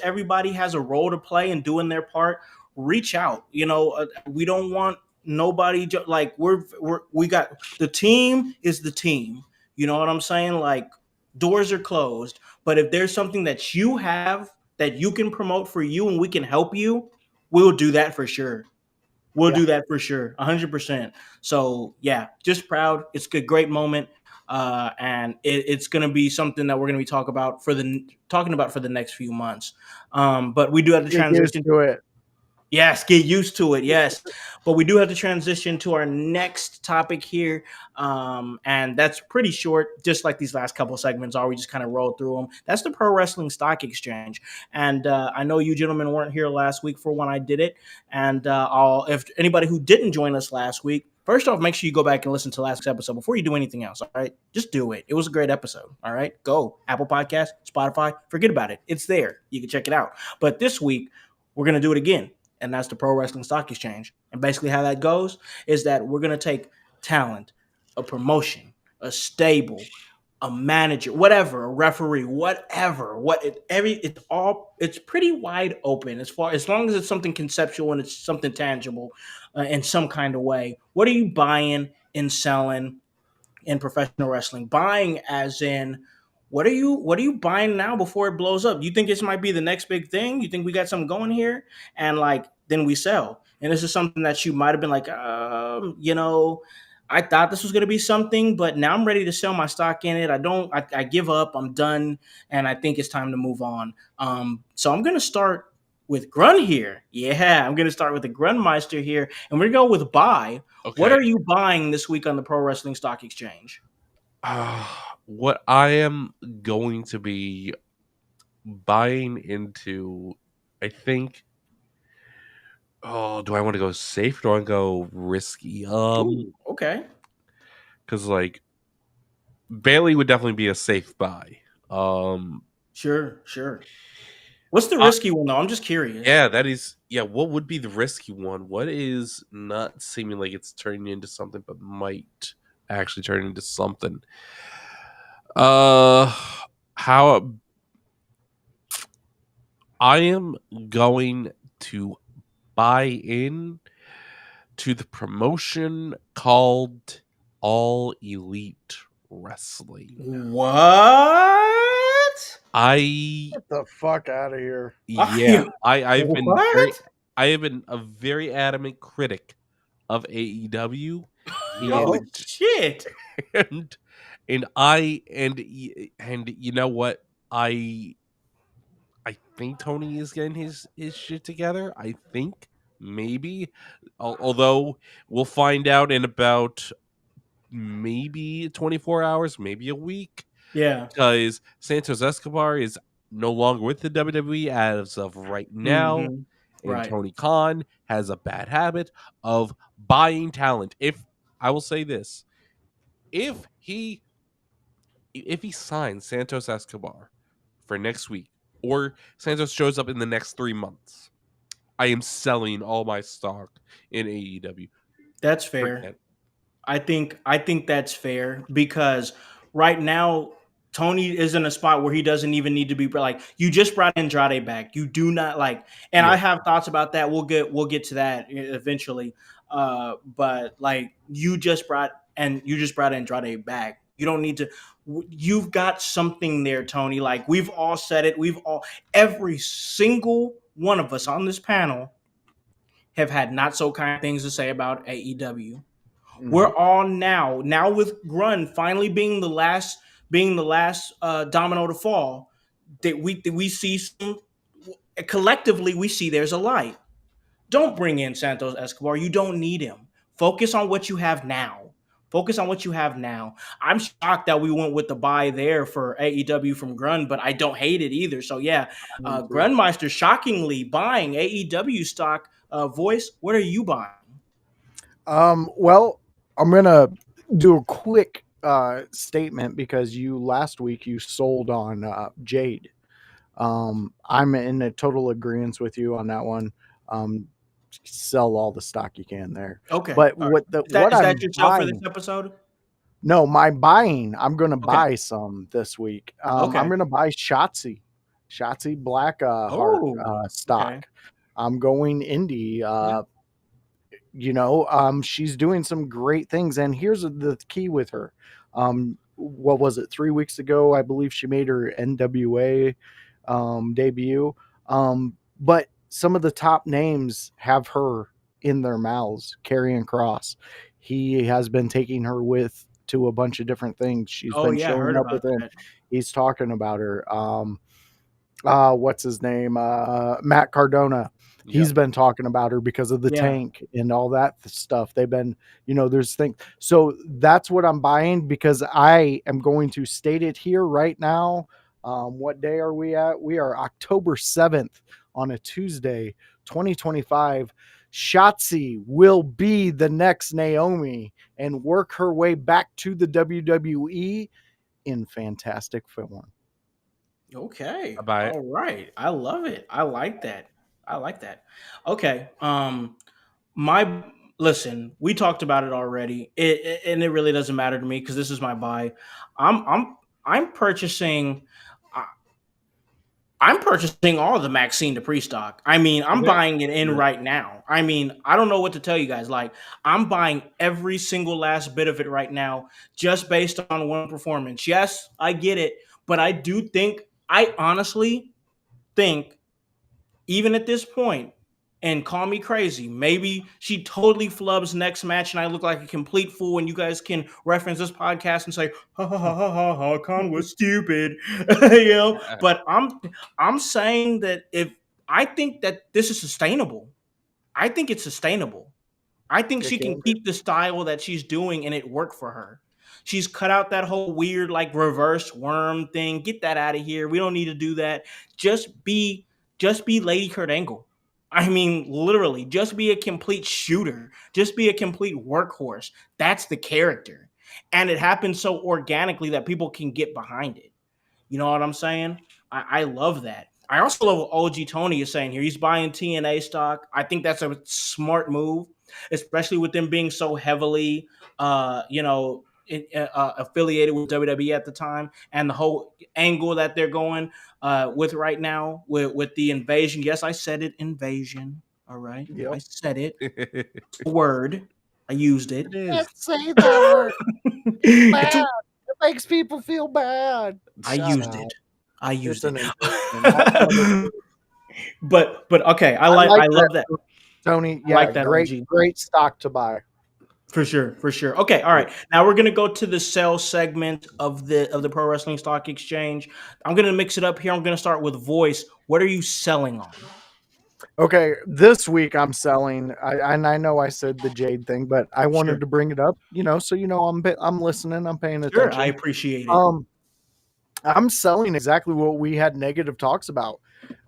everybody has a role to play and doing their part, reach out. We don't want nobody like we got the team is the team. You know what I'm saying? Like doors are closed, but if there's something that you have that you can promote for you and we can help you, we'll do that for sure. We'll Yeah. do that for sure, 100%. So yeah, just proud. It's a great moment, and it's going to be something that we're going to be talking about for the next few months. But we do have to Get used transition. to it. Yes, get used to it. Yes, but we do have to transition to our next topic here, and that's pretty short, just like these last couple of segments are. We just kind of roll through them. That's the Pro Wrestling Stock Exchange, and I know you gentlemen weren't here last week for when I did it, and if anybody who didn't join us last week, first off, make sure you go back and listen to last episode before you do anything else. All right, just do it. It was a great episode. All right, go Apple Podcast, Spotify, forget about it. It's there. You can check it out. But this week we're gonna do it again, and that's the Pro Wrestling Stock Exchange. And basically how that goes is that we're going to take talent, a promotion, a stable, a manager, whatever, a referee, whatever, it's pretty wide open as long as it's something conceptual and it's something tangible in some kind of way. What are you buying and selling in professional wrestling? Buying as in what are you buying now before it blows up? You think this might be the next big thing? You think we got something going here? And like then we sell. And this is something that you might have been like, I thought this was going to be something, but now I'm ready to sell my stock in it. I give up. I'm done. And I think it's time to move on. So I'm going to start with Grun here. Yeah, I'm going to start with the Grunmeister here. And we're going to go with buy. Okay. What are you buying this week on the Pro Wrestling Stock Exchange? What I am going to be buying into, I think. Oh, do I want to go safe? Or do I want to go risky? Ooh, okay. Because like Bailey would definitely be a safe buy. Sure. What's the risky one though? I'm just curious. Yeah, that is. Yeah, what would be the risky one? What is not seeming like it's turning into something, but might actually turn into something? How I am going to buy in to the promotion called All Elite Wrestling. What? Get the fuck out of here. I've been What? I have been a very adamant critic of AEW. Oh shit. and you know what? I think Tony is getting his shit together. I think maybe, although we'll find out in about maybe 24 hours, maybe a week. Yeah. Because Santos Escobar is no longer with the WWE as of right now. Mm-hmm. And Right. Tony Khan has a bad habit of buying talent. If I will say this, if he signs Santos Escobar for next week, or Santos shows up in the next 3 months, I am selling all my stock in AEW. That's fair. I think that's fair because right now Tony is in a spot where he doesn't even need to be like you just brought Andrade back. You do not like, and I have thoughts about that. We'll get to that eventually. But like you just brought Andrade back. You don't need to. You've got something there, Tony. Like we've all said it. Every single one of us on this panel have had not so kind things to say about AEW. Mhm. We're all now with Grun finally being the last domino to fall. That we see some collectively we see there's a light. Don't bring in Santos Escobar. You don't need him. Focus on what you have now. Focus on what you have now. I'm shocked that we went with the buy there for AEW from Grun, but I don't hate it either. So yeah, Me too. Grunmeister shockingly buying AEW stock. Voice, what are you buying? Well, I'm gonna do a quick statement because you last week you sold on Jade. I'm in a total agreement with you on that one. Um, sell all the stock you can there. Okay, But all right. what Is that I'm your sell for this buying? episode? No, my buying. I'm gonna Okay, buy some this week. I'm okay. gonna buy Shotzi Black Heart Oh, okay. stock. I'm going indie. Yeah. She's doing some great things, and here's the key with her. What was it, 3 weeks ago? I believe she made her NWA debut. But some of the top names have her in their mouths. Karrion Cross, he has been taking her with to a bunch of different things. She's Oh been yeah, I showing heard up about with him. that. He's talking about her. What's his name? Matt Cardona. Yep. He's been talking about her because of the Yeah. tank and all that stuff. They've been, there's things. So that's what I'm buying because I am going to state it here right now. What day are we at? We are October 7th on a Tuesday, 2025. Shotzi will be the next Naomi and work her way back to the WWE in fantastic form. Okay. I buy it. All right. I love it. I like that. I like that. Okay. My listen, we talked about it already. And it really doesn't matter to me because this is my buy. I'm I'm I'm purchasing I- I'm purchasing all the Maxine Dupree stock. I mean, I'm Okay. buying it in Yeah. right now. I mean, I don't know what to tell you guys. Like, I'm buying every single last bit of it right now, just based on one performance. Yes, I get it, but I honestly think even at this point, and call me crazy, maybe she totally flubs next match and I look like a complete fool and you guys can reference this podcast and say, ha ha ha ha ha, ha Con was stupid. But I'm saying that if I think that this is sustainable. I think it's sustainable. I think It she can can be. keep the style that she's doing and it worked for her. She's cut out that whole weird like reverse worm thing. Get that out of here. We don't need to do that. Just be just be Lady Kurt Angle. I mean, literally, just be a complete shooter. Just be a complete workhorse. That's the character. And it happens so organically that people can get behind it. You know what I'm saying? I love that. I also love what OG Tony is saying here. He's buying TNA stock. I think that's a smart move, especially with them being so heavily, affiliated with WWE at the time, and the whole angle that they're going with right now with the invasion. Yes, I said it, invasion. All right, Yep. I said it. It Word. I used it. is. Say that word. It's Bad. a, It makes people feel bad. I Shut used up. it. I It's used an it. invasion. Have fun with it. but okay, I like I that, love that. Tony. I Yeah, like that great, OG. great stock to buy. For sure, for sure. Okay, all right. Now we're gonna go to the sell segment of the Pro Wrestling Stock Exchange. I'm gonna mix it up here. I'm gonna start with voice. What are you selling on? Okay, this week I'm selling. And I know I said the Jade thing, but I wanted Sure, to bring it up. So I'm listening. I'm paying sure. I attention. appreciate it. Um, I'm selling exactly what we had negative talks about.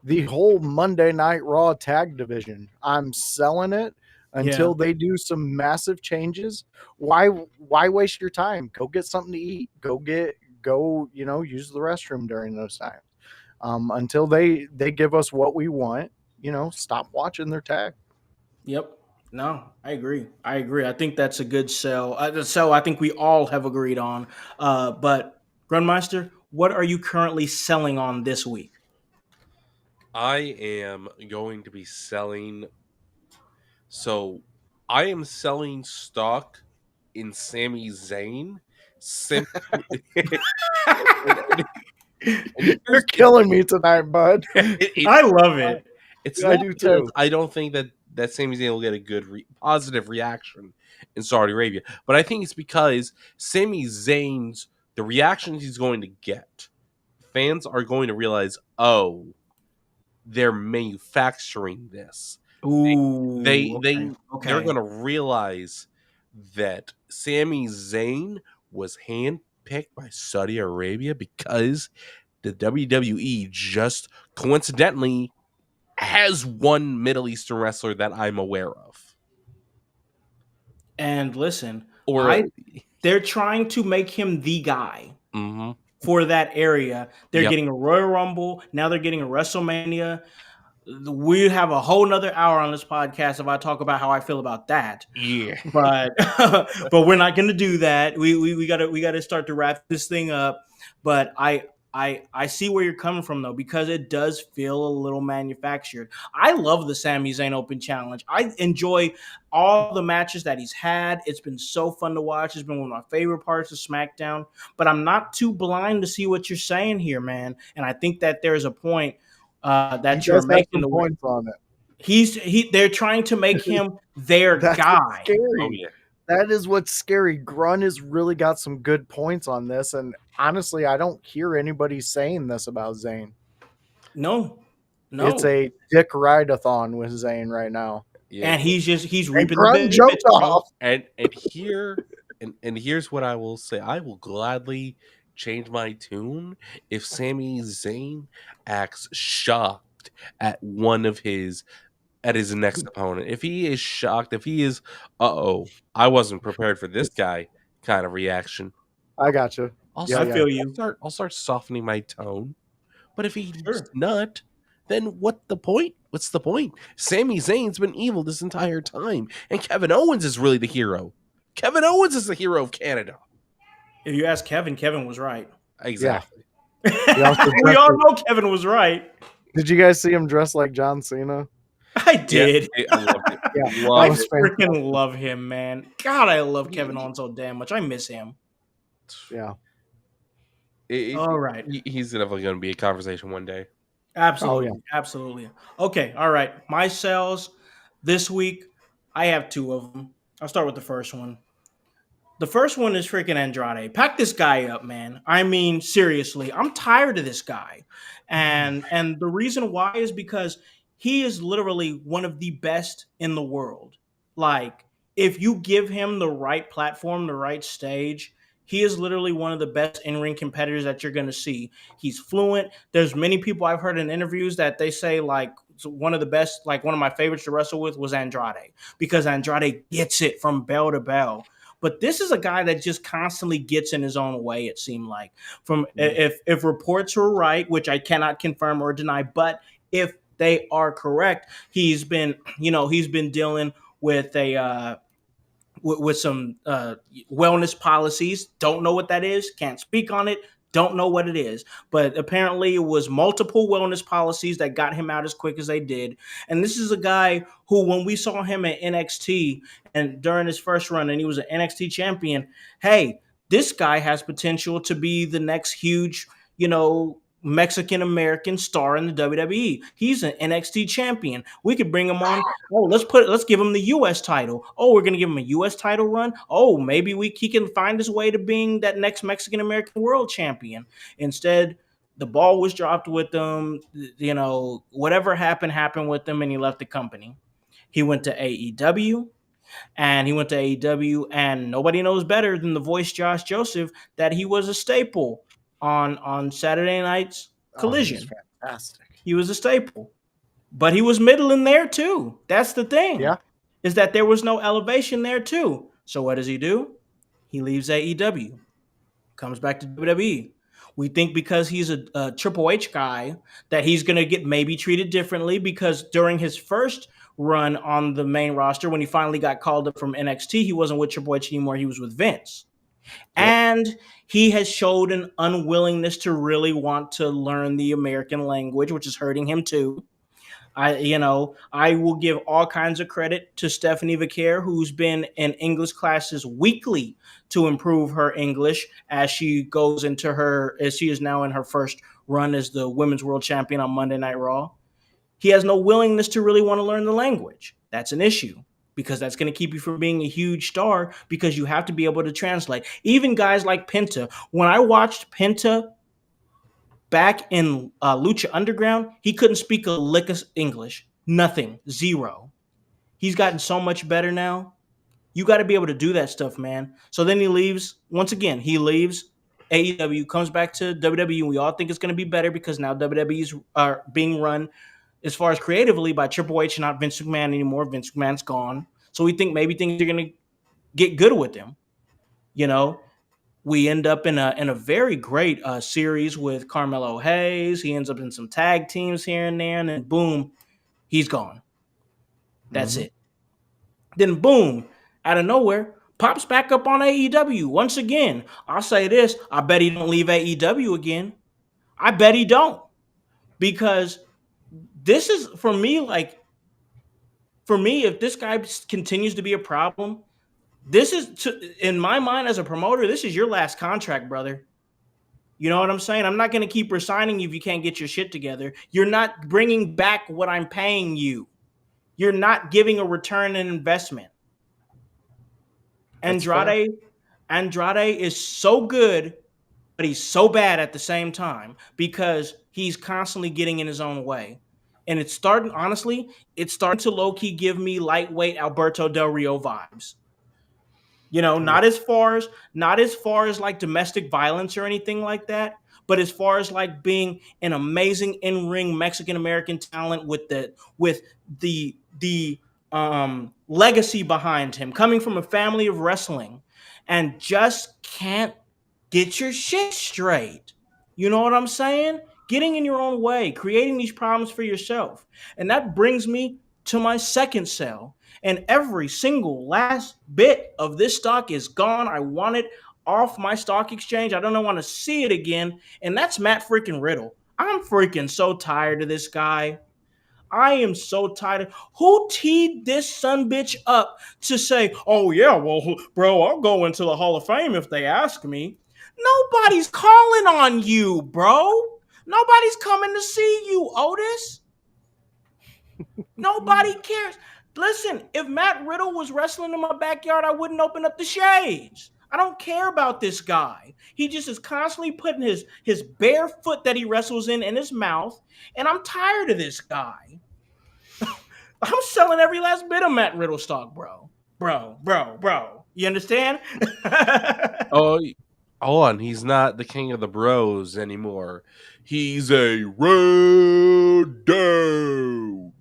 The whole Monday Night Raw tag division. I'm selling it Yeah. until they do some massive changes. Why waste your time? Go get something to eat. Use the restroom during those times. Until they give us what we want, stop watching their tag. Yep. No, I agree. I agree. I think that's a good sell. The sell I think we all have agreed on. But Grandmaster, what are you currently selling on this week? I am going to be selling. So I am selling stock in Sami Zayn Sim- You're killing me tonight, bud. I love it. It's I not do because too. I don't think that Sami Zayn will get a good positive reaction in Saudi Arabia, but I think it's because Sami Zayn's the reactions he's going to get, fans are going to realize, oh, they're manufacturing this. Ooh, They're okay. going to realize that Sami Zayn was handpicked by Saudi Arabia because the WWE just coincidentally has one Middle Eastern wrestler that I'm aware of. And listen, Or they're trying to make him the guy mhm. for that area. They're Yep. getting a Royal Rumble. Now they're getting a WrestleMania. We have a whole nother hour on this podcast if I talk about how I feel about that. Yeah. But but we're not going to do that. We gotta start to wrap this thing up. But I see where you're coming from though, because it does feel a little manufactured. I love the Sami Zayn Open Challenge. I enjoy all the matches that he's had. It's been so fun to watch. It's been one of my favorite parts of SmackDown. But I'm not too blind to see what you're saying here, man. And I think that there's a point that He you're does have making. some points on it. They're trying to make him their That's guy. what's scary. Oh yeah. That is what's scary. Grun has really got some good points on this, and honestly, I don't hear anybody saying this about Zayn. No. It's a dick ride-a-thon with Zayn right now. Yeah. And he's And reaping the Grun benefits, jumped bro. off. And here's what I will say. I will gladly change my tune if Sami Zayn acts shocked at his next opponent. If he is shocked, if he is, I wasn't prepared for this guy kind of reaction. I got you. I'll Yeah, start, yeah. feel you. I'll start softening my tone. But if he's Sure. not, then what's the point? What's the point? Sami Zayn's been evil this entire time, and Kevin Owens is really the hero. Kevin Owens is the hero of Canada. If you ask Kevin, Kevin was right. Exactly. We all know Kevin was right. Did you guys see him dressed like John Cena? I did. Yeah, I loved it. Yeah, I Loved was it. freaking love him, man. God, I love Kevin Owens so damn much. I miss him. Yeah. All right. He's definitely going to be a conversation one day. Absolutely. Oh, yeah. Absolutely. Okay. All right. My sales this week, I have two of them. I'll start with the first one. The first one is freaking Andrade. Pack this guy up, man. I mean, seriously, I'm tired of this guy. And the reason why is because he is literally one of the best in the world. Like, if you give him the right platform, the right stage, he is literally one of the best in-ring competitors that you're going to see. He's fluent. There's many people I've heard in interviews that they say, like, one of the best, like one of my favorites to wrestle with was Andrade, because Andrade gets it from bell to bell. But this is a guy that just constantly gets in his own way, it seemed like. If reports were right, which I cannot confirm or deny, but if they are correct, he's been dealing with with some wellness policies. Don't know what that is. Can't speak on it. Don't know what it is. But apparently it was multiple wellness policies that got him out as quick as they did. And this is a guy who, when we saw him at NXT and during his first run and he was an NXT champion, hey, this guy has potential to be the next huge, Mexican American star in the WWE. He's an NXT champion. We could bring him on. Oh, let's give him the US title. Oh, we're gonna give him a US title run. Oh, maybe he can find his way to being that next Mexican American world champion. Instead, the ball was dropped with him. Whatever happened with him, and he left the company. He went to AEW. And nobody knows better than the voice Josh Joseph that he was a staple on Saturday Night's Collision. He's fantastic. He was a staple. But he was middling there too. That's the thing. Yeah. Is that there was no elevation there too. So what does he do? He leaves AEW. Comes back to WWE. We think because he's a Triple H guy that he's going to get maybe treated differently, because during his first run on the main roster, when he finally got called up from NXT, he wasn't with Triple H anymore. He was with Vince. Yep. And he has showed an unwillingness to really want to learn the American language, which is hurting him too. I will give all kinds of credit to Stephanie Vicaire, who's been in English classes weekly to improve her English as she is now in her first run as the women's world champion on Monday Night Raw. He has no willingness to really want to learn the language. That's an issue because that's going to keep you from being a huge star because you have to be able to translate. Even guys like Penta, when I watched Penta back in Lucha Underground, he couldn't speak a lick of English. Nothing. Zero. He's gotten so much better now. You got to be able to do that stuff, man. So then he leaves. Once again, he leaves AEW, comes back to WWE. We all think it's going to be better because now WWE's are being run as far as creatively by Triple H, not Vince McMahon anymore. Vince McMahon's gone. So we think maybe things are going to get good with him. You know, we end up in a very great series with Carmelo Hayes. He ends up in some tag teams here and there, and then boom, he's gone. That's it. Then boom, out of nowhere, pops back up on AEW once again. I'll say this: I bet he don't leave AEW again. I bet he don't, because this is for me. If this guy continues to be a problem, this is in my mind as a promoter. This is your last contract, brother. You know what I'm saying? I'm not going to keep resigning you if you can't get your shit together. You're not bringing back what I'm paying you. You're not giving a return on investment. Andrade is so good, but he's so bad at the same time because he's constantly getting in his own way. And it's starting to low-key give me lightweight Alberto Del Rio vibes. You know, not as far as like domestic violence or anything like that, but as far as like being an amazing in-ring Mexican American talent with the legacy behind him, coming from a family of wrestling, and just can't get your shit straight. You know what I'm saying? Getting in your own way, creating these problems for yourself. And that brings me to my second sell. And every single last bit of this stock is gone. I want it off my stock exchange. I don't want to see it again. And that's Matt freaking Riddle. I'm freaking so tired of this guy. I am so tired. Who teed this son bitch up to say, oh, yeah, well, bro, I'll go into the Hall of Fame if they ask me. Nobody's calling on you, bro. Nobody's coming to see you, Otis. Nobody cares. Listen, if Matt Riddle was wrestling in my backyard, I wouldn't open up the shades. I don't care about this guy. He just is constantly putting his bare foot that he wrestles in his mouth, and I'm tired of this guy. I'm selling every last bit of Matt Riddle stock, bro. Bro. You understand? Oh, hold on. He's not the king of the bros anymore. He's a road dude.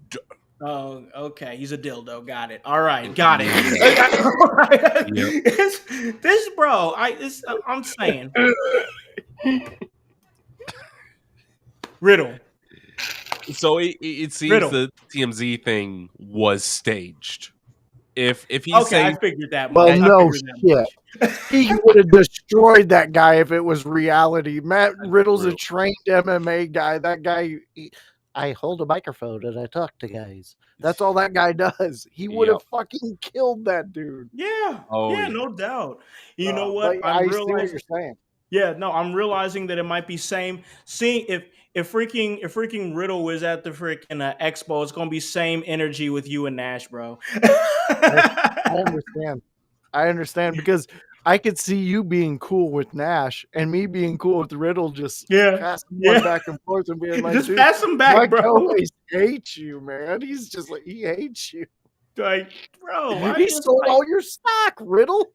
Oh, okay. He's a dildo. Got it. All right. Got it. Yep. This bro, I'm saying. Riddle. So it seems Riddle. the TMZ thing was staged. If he's okay, saying, I figured that. Well, no shit. He would have destroyed that guy if it was reality. Matt Riddle's a trained MMA guy. That guy, I hold a microphone and I talk to guys. That's all that guy does. He would have fucking killed that dude. Yeah. No doubt. You know what? I see what you're saying. Yeah, no, I'm realizing that it might be same. Seeing if freaking Riddle was at the freaking expo, it's gonna be same energy with you and Nash, bro. I understand because I could see you being cool with Nash and me being cool with Riddle, just passing one back and forth and being like, just pass him back, bro. always hates you, man. He's just like, he hates you. Like, bro, he sold all your stock, Riddle.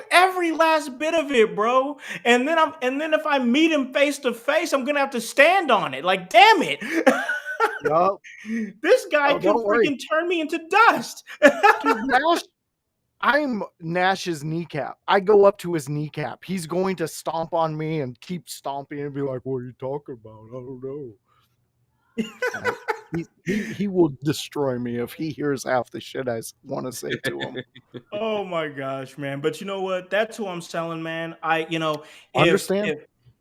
Every last bit of it, bro. And then if I meet him face to face, I'm gonna have to stand on it. Like, damn it. Yup. This guy can freaking turn me into dust. Nash, I'm Nash's kneecap. I go up to his kneecap. He's going to stomp on me and keep stomping and be like, what are you talking about? I don't know. He will destroy me if he hears half the shit I want to say to him. Oh my gosh, man! But you know what? That's who I'm selling, man. Understand?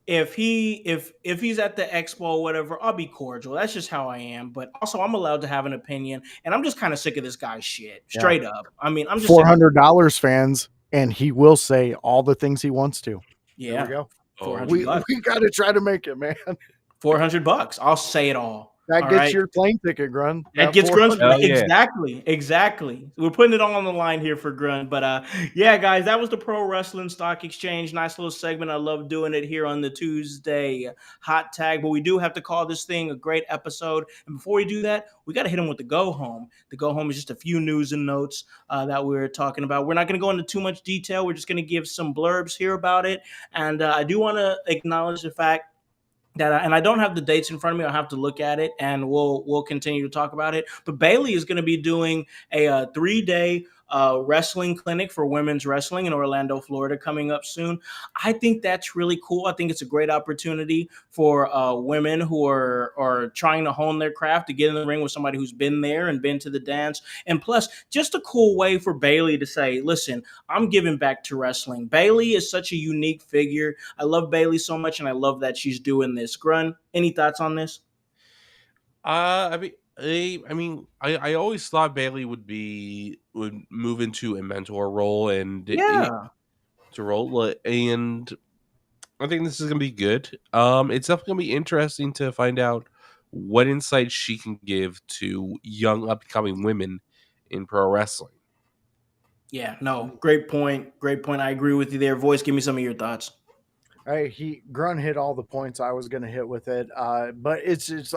if he's at the expo or whatever, I'll be cordial. That's just how I am. But also, I'm allowed to have an opinion, and I'm just kind of sick of this guy's shit. Yeah. Straight up. I mean, I'm just sick of it. $400 fans, and he will say all the things he wants to. There Yeah, we go. 400 We bucks. got to try to make it, man. $400. I'll say it all. That All gets right? your plane ticket, Grun. That gets Grun's Oh, yeah. exactly. We're putting it all on the line here for Grun. But yeah, guys, that was the Pro Wrestling Stock Exchange. Nice little segment. I love doing it here on the Tuesday hot tag. But we do have to call this thing a great episode. And before we do that, we got to hit him with the go home. The go home is just a few news and notes that we're talking about. We're not going to go into too much detail. We're just going to give some blurbs here about it. And I do want to acknowledge the fact that and I don't have the dates in front of me. I'll have to look at it, and we'll continue to talk about it. But Bailey is going to be doing a 3-day wrestling clinic for women's wrestling in Orlando, Florida, coming up soon. I think that's really cool. I think it's a great opportunity for women who are trying to hone their craft to get in the ring with somebody who's been there and been to the dance. And plus, just a cool way for Bailey to say, listen, I'm giving back to wrestling. Bailey is such a unique figure. I love Bailey so much, and I love that she's doing this. Grun, any thoughts on this? I always thought Bailey would move into a mentor role and Yeah. to roll, and I think this is gonna be good. It's definitely gonna be interesting to find out what insight she can give to young upcoming women in pro wrestling. Yeah, no, great point. Great point. I agree with you there. Voice, give me some of your thoughts. Grun hit all the points I was going to hit with it, but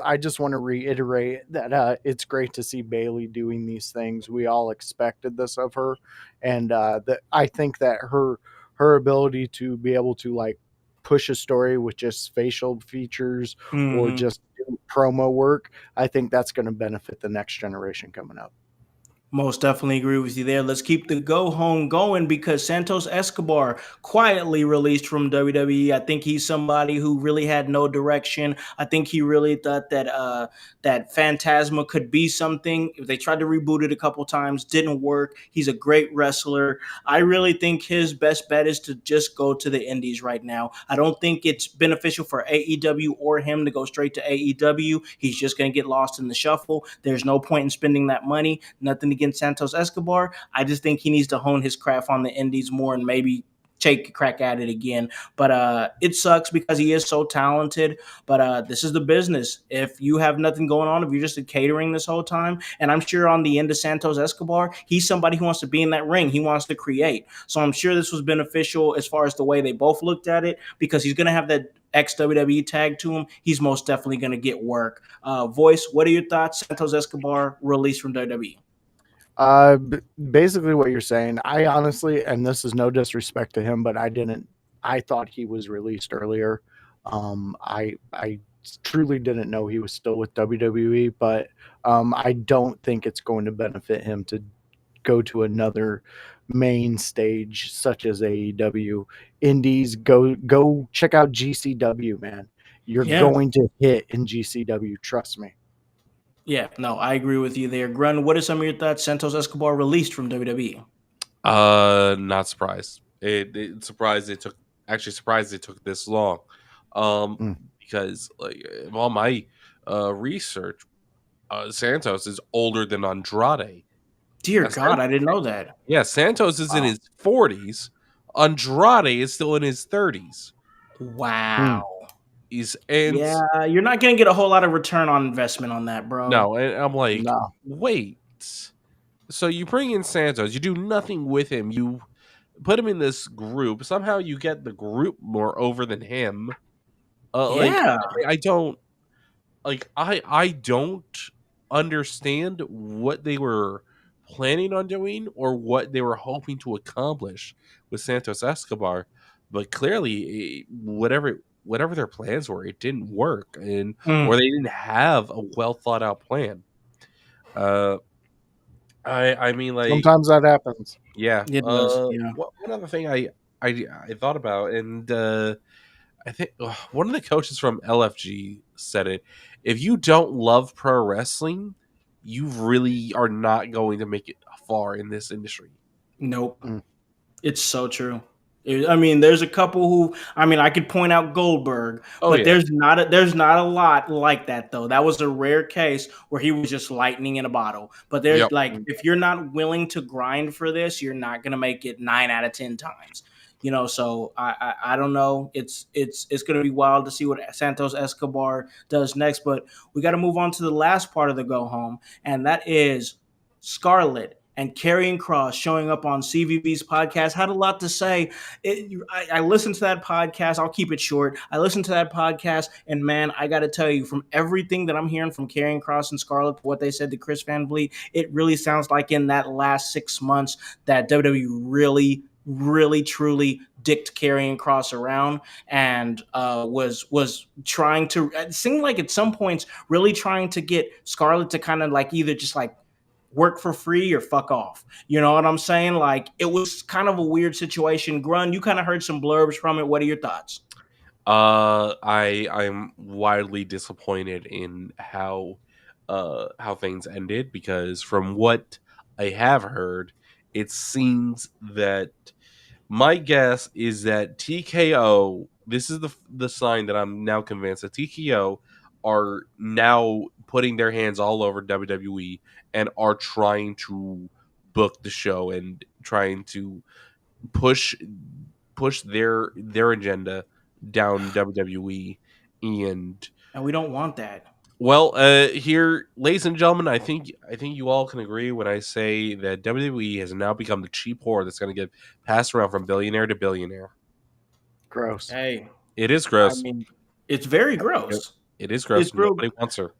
I just want to reiterate that it's great to see Bailey doing these things. We all expected this of her, and that I think that her ability to be able to like push a story with just facial features or just do promo work, I think that's going to benefit the next generation coming up. Most definitely agree with you there. Let's keep the go home going because Santos Escobar quietly released from WWE. I think he's somebody who really had no direction. I think he really thought that Phantasma could be something. They tried to reboot it a couple times, didn't work. He's a great wrestler. I really think his best bet is to just go to the Indies right now. I don't think it's beneficial for AEW or him to go straight to AEW. He's just going to get lost in the shuffle. There's no point in spending that money. Nothing against Santos Escobar. I just think he needs to hone his craft on the Indies more and maybe take a crack at it again. But it sucks because he is so talented. But this is the business. If you have nothing going on, if you're just catering this whole time, and I'm sure on the end of Santos Escobar, he's somebody who wants to be in that ring. He wants to create. So I'm sure this was beneficial as far as the way they both looked at it because he's going to have that ex-WWE tag to him. He's most definitely going to get work. Voice, what are your thoughts? Santos Escobar released from WWE. Basically what you're saying, I honestly, and this is no disrespect to him, but I thought he was released earlier. I truly didn't know he was still with WWE, but I don't think it's going to benefit him to go to another main stage such as AEW. Indies, go check out GCW, man. You're going to hit in GCW, trust me. Yeah, no, I agree with you there. Grun, what are some of your thoughts? Santos Escobar released from WWE. Not surprised. It surprised it took this long. Because like of all my research, Santos is older than Andrade. Dear God, I didn't know that. Yeah, Santos is in his 40s. Andrade is still in his 30s. Wow. Yeah, you're not going to get a whole lot of return on investment on that, bro. No, and I'm like, wait. So you bring in Santos, you do nothing with him. You put him in this group. Somehow you get the group more over than him. I don't understand what they were planning on doing or what they were hoping to accomplish with Santos Escobar, but clearly whatever their plans were, it didn't work, or they didn't have a well thought out plan. I mean, like, sometimes that happens. Yeah, it does. One other thing I thought about, and I think one of the coaches from LFG said it: if you don't love pro wrestling, you really are not going to make it far in this industry. Nope. It's so true. I mean, there's a couple who, I mean, I could point out Goldberg, Oh but yeah. there's not a lot like that though. That was a rare case where he was just lightning in a bottle. But there's Yep. like, if you're not willing to grind for this, you're not gonna make it 9 out of 10 times. So I don't know. It's gonna be wild to see what Santos Escobar does next. But we got to move on to the last part of the go home, and that is Scarlett and Karrion Kross showing up on CVB's podcast. Had a lot to say. I listened to that podcast. I'll keep it short. I listened to that podcast, and man, I got to tell you, from everything that I'm hearing from Karrion Kross and Scarlett, what they said to Chris Van Vliet, it really sounds like in that last 6 months that WWE really truly dicked Karrion Kross around and was trying to. It seemed like at some points really trying to get Scarlett to kind of like either just like work for free or fuck off. You know what I'm saying? Like, it was kind of a weird situation. Grun, you kind of heard some blurbs from it. What are your thoughts? I'm wildly disappointed in how things ended, because from what I have heard, it seems that my guess is that TKO. This is the sign that I'm now convinced that TKO are now putting their hands all over WWE and are trying to book the show and trying to push their agenda down WWE. And And we don't want that. well, here, ladies and gentlemen, I think you all can agree when I say that WWE has now become the cheap whore that's going to get passed around from billionaire to billionaire. Gross. Hey, It is I gross. mean, it's very gross. It is gross. It's real. Nobody wants her.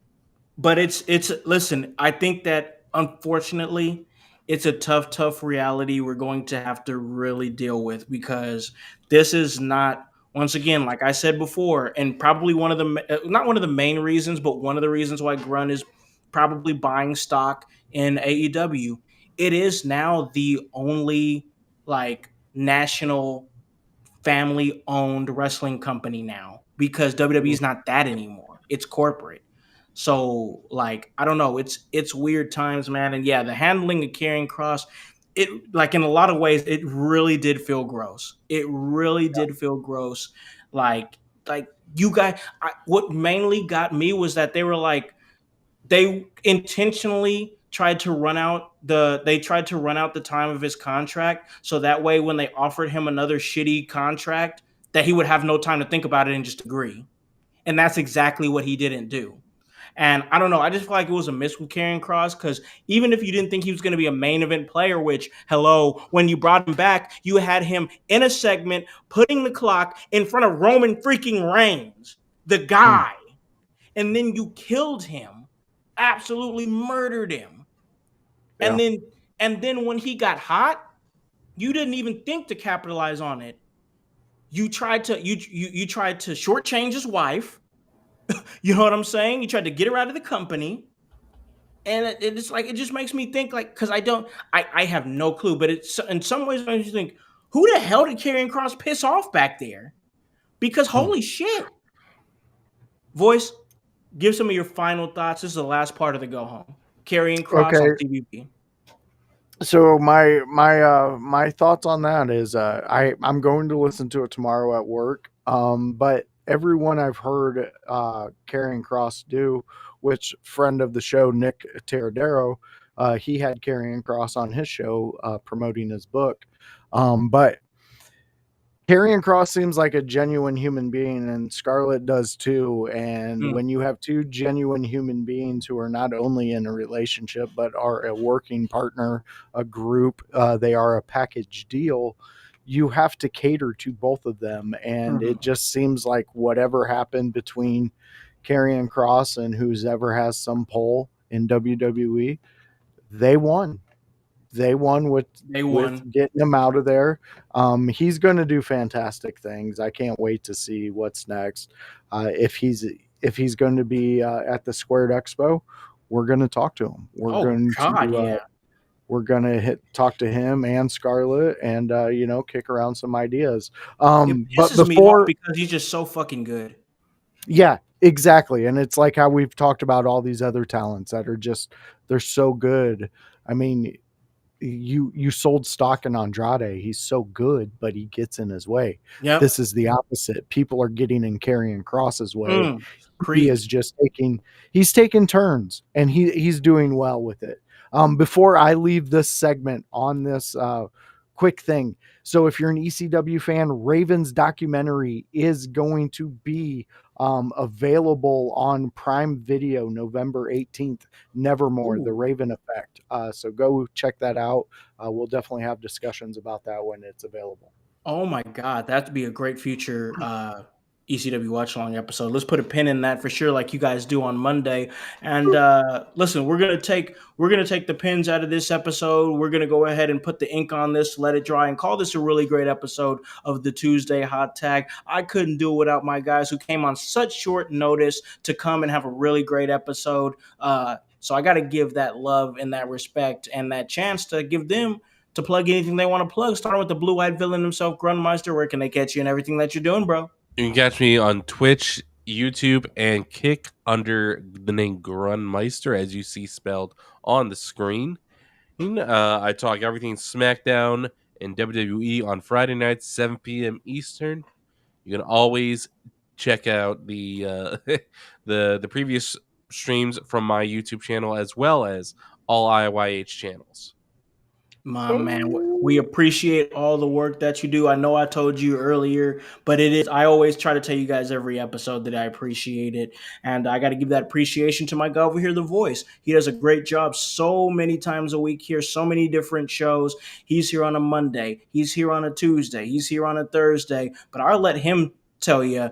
But it's listen, I think that unfortunately it's a tough reality we're going to have to really deal with, because this is not, once again, like I said before, and probably one of the not one of the main reasons, but one of the reasons why Grun is probably buying stock in AEW. It is now the only like national family owned wrestling company now, because WWE is not that anymore. It's corporate. So like, I don't know, it's weird times, man. And yeah, the handling of Karrion Kross, it like in a lot of ways, it really did feel gross. It really did feel gross. Like you guys, what mainly got me was that they were like, they intentionally tried to run out the time of his contract, so that way when they offered him another shitty contract, that he would have no time to think about it and just agree. And that's exactly what he didn't do. And I don't know, I just feel like it was a miss with Karrion Kross, because even if you didn't think he was going to be a main event player, which, hello, when you brought him back, you had him in a segment putting the clock in front of Roman freaking Reigns, the guy, and then you killed him, absolutely murdered him. Yeah. And then when he got hot, you didn't even think to capitalize on it. You tried to shortchange his wife. You know what I'm saying? You tried to get her out of the company. And it's like, it just makes me think, like, because I have no clue, but it's in some ways makes me think, who the hell did Karrion Kross piss off back there? Because holy shit. Voice, give some of your final thoughts. This is the last part of the go home. Karrion Kross on CVP. So my thoughts on that is I'm going to listen to it tomorrow at work. But everyone I've heard Karrion Kross do, which friend of the show Nick Teradero, he had Karrion Kross on his show promoting his book. But Karrion Kross seems like a genuine human being, and Scarlett does too. And when you have two genuine human beings who are not only in a relationship, but are a working partner, a group, they are a package deal, you have to cater to both of them. And it just seems like whatever happened between Karrion Kross and who's ever has some pull in WWE, they won. They won with getting him out of there. He's going to do fantastic things. I can't wait to see what's next. If he's going to be at the Squared Expo, we're going to talk to him. We're going to talk to him and Scarlett, and kick around some ideas. It pisses me off because he's just so fucking good. Yeah, exactly. And it's like how we've talked about all these other talents that are just, they're so good. I mean, you sold stock in Andrade. He's so good, but he gets in his way. Yep. This is the opposite. People are getting in Karrion Kross's way. He Preach. is just he's taking turns, and he's doing well with it. Before I leave this segment on this quick thing, so if you're an ECW fan, Raven's documentary is going to be available on Prime Video November 18th. Nevermore, the Ooh. Raven Effect. So go check that out. We'll definitely have discussions about that when it's available. Oh my God, that'd be a great future ECW watch along episode. Let's put a pin in that for sure, like you guys do on Monday. And listen, we're gonna take the pins out of this episode. We're gonna go ahead and put the ink on this, let it dry, and call this a really great episode of the Tuesday Hot Tag. I couldn't do it without my guys who came on such short notice to come and have a really great episode. So I got to give that love and that respect and that chance to give them to plug anything they want to plug, starting with the blue-eyed villain himself, Grunmeister. Where can they catch you and everything that you're doing, bro? You can catch me on Twitch, YouTube, and Kick under the name Grunmeister, as you see spelled on the screen. I talk everything SmackDown and WWE on Friday nights, 7 p.m. Eastern. You can always check out the the previous streams from my YouTube channel as well as all IYH channels. My man, we appreciate all the work that you do. I know I told you earlier, but I always try to tell you guys every episode that I appreciate it. And I got to give that appreciation to my guy over here, The Voice. He does a great job so many times a week here, so many different shows. He's here on a Monday, he's here on a Tuesday, he's here on a Thursday. But I'll let him tell you,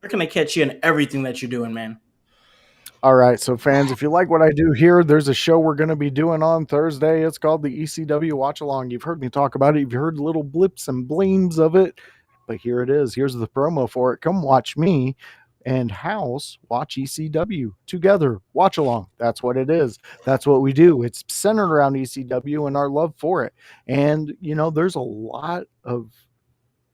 where can I catch you in everything that you're doing, man? All right, so fans, if you like what I do here, there's a show we're going to be doing on Thursday. It's called the ECW Watch Along. You've heard me talk about it. You've heard little blips and bleams of it, but here it is. Here's the promo for it. Come watch me and Howse watch ECW together. Watch along. That's what it is. That's what we do. It's centered around ECW and our love for it. And, there's a lot of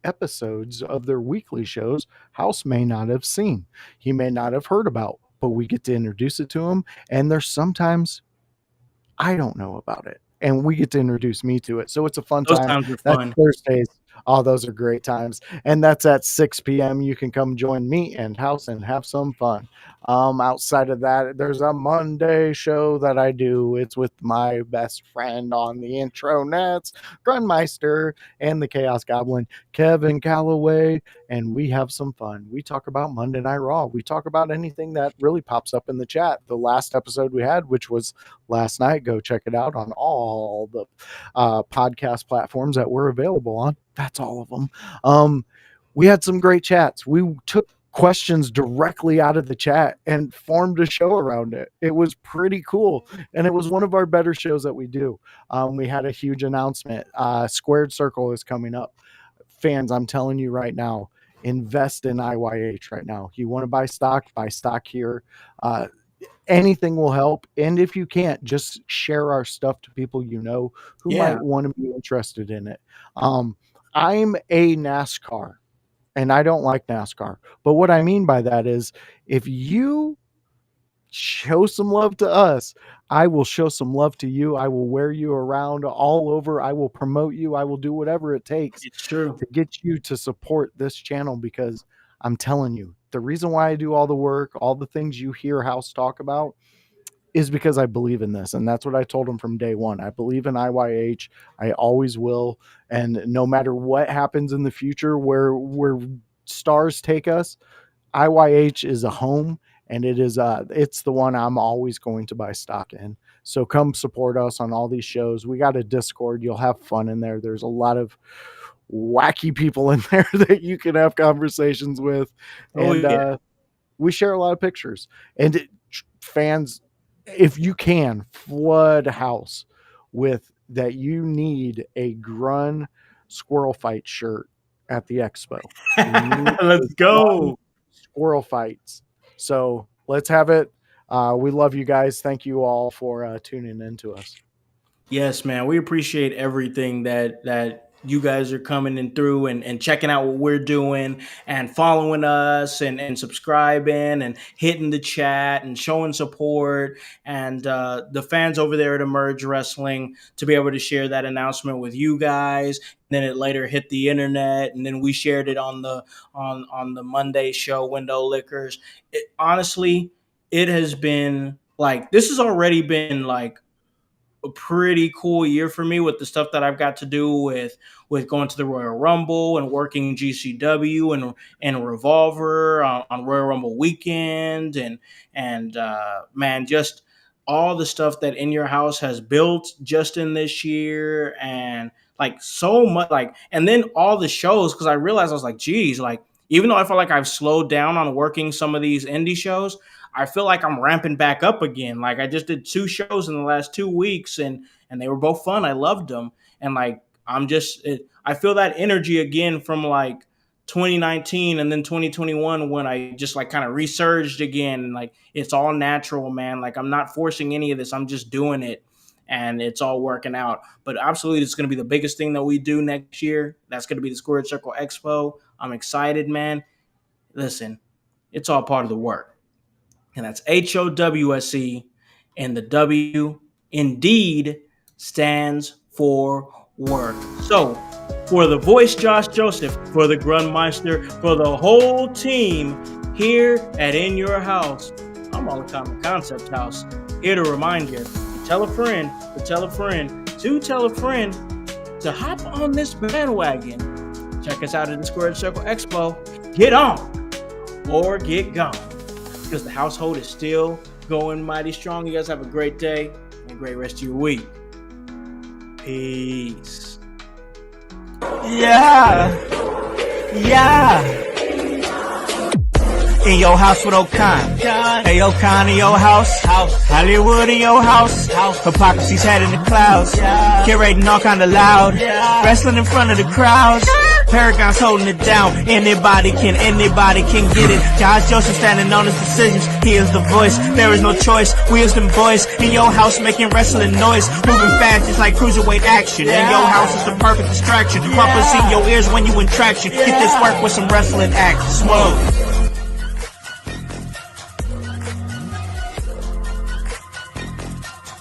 episodes of their weekly shows Howse may not have seen. He may not have heard about, but we get to introduce it to him. And there's sometimes I don't know about it, and we get to introduce me to it. So it's a fun Those time. times are That's fun. Thursdays. Oh, those are great times. And that's at 6 p.m. You can come join me and Howse and have some fun. Outside of that, there's a Monday show that I do. It's with my best friend on the intro nets, Grunmeister, and the Chaos Goblin, Kevin Calloway, and we have some fun. We talk about Monday Night Raw. We talk about anything that really pops up in the chat. The last episode we had, which was last night, go check it out on all the podcast platforms that we're available on. That's all of them. We had some great chats. We took questions directly out of the chat and formed a show around it. It was pretty cool, and it was one of our better shows that we do. We had a huge announcement. Squared Circle is coming up. Fans, I'm telling you right now, invest in IYH right now. You want to buy stock here. Anything will help. And if you can't, just share our stuff to people who might want to be interested in it. I'm a NASCAR, and I don't like NASCAR. But what I mean by that is, if you show some love to us, I will show some love to you. I will wear you around all over. I will promote you. I will do whatever it takes It's true. to get you to support this channel, because I'm telling you, the reason why I do all the work, all the things you hear Howse talk about, is because I believe in this. And that's what I told him from day one. I believe in IYH. I always will. And no matter what happens in the future, where stars take us, IYH is a home, and it's the one I'm always going to buy stock in. So come support us on all these shows. We got a Discord. You'll have fun in there. There's a lot of wacky people in there that you can have conversations with. And we share a lot of pictures. And fans, if you can, flood Howse with that. You need a Grun Squirrel Fight shirt at the expo. Let's go. Squirrel fights. So let's have it. We love you guys. Thank you all for tuning in to us. Yes, man. We appreciate everything that you guys are coming in through and checking out what we're doing and following us and subscribing and hitting the chat and showing support, and the fans over there at Emerge Wrestling to be able to share that announcement with you guys. And then it later hit the internet, and then we shared it on the Monday show, Window Liquors. Honestly, it has been like, this has already been like a pretty cool year for me with the stuff that I've got to do with going to the Royal Rumble and working GCW and Revolver on Royal Rumble weekend, and man, just all the stuff that In Your House has built just in this year, and like so much, like, and then all the shows, because I realized I was like, geez, like, even though I feel like I've slowed down on working some of these indie shows, I feel like I'm ramping back up again. Like, I just did 2 shows in the last 2 weeks, and they were both fun. I loved them, and like I feel that energy again from like 2019 and then 2021 when I just like kind of resurged again. And like, it's all natural, man. Like, I'm not forcing any of this. I'm just doing it, and it's all working out. But absolutely, it's going to be the biggest thing that we do next year. That's going to be the Squared Circle Expo. I'm excited, man. Listen, it's all part of the work. And that's HOWSE, and the W indeed stands for work. So, for the voice, Josh Joseph, for the Grundmeister, for the whole team here at In Your House, I'm all the Common Concept House, here to remind you, tell a friend, to tell a friend, to tell a friend to hop on this bandwagon. Check us out at the Squared Circle Expo. Get on or get gone, because the household is still going mighty strong. You guys have a great day and a great rest of your week. Peace. Yeah. In your house with O'Con. Hey, O'Con in your house. Hollywood in your house. Hypocrisy's head in the clouds. Curating all kind of loud. Wrestling in front of the crowds. Paragon's holding it down. Anybody can get it. Josh Joseph standing on his decisions. He is the voice. There is no choice. We is them boys in your house making wrestling noise. Moving fast just like cruiserweight action. In your house is the perfect distraction. Rumpus in your ears when you in traction. Get this work with some wrestling action. Whoa.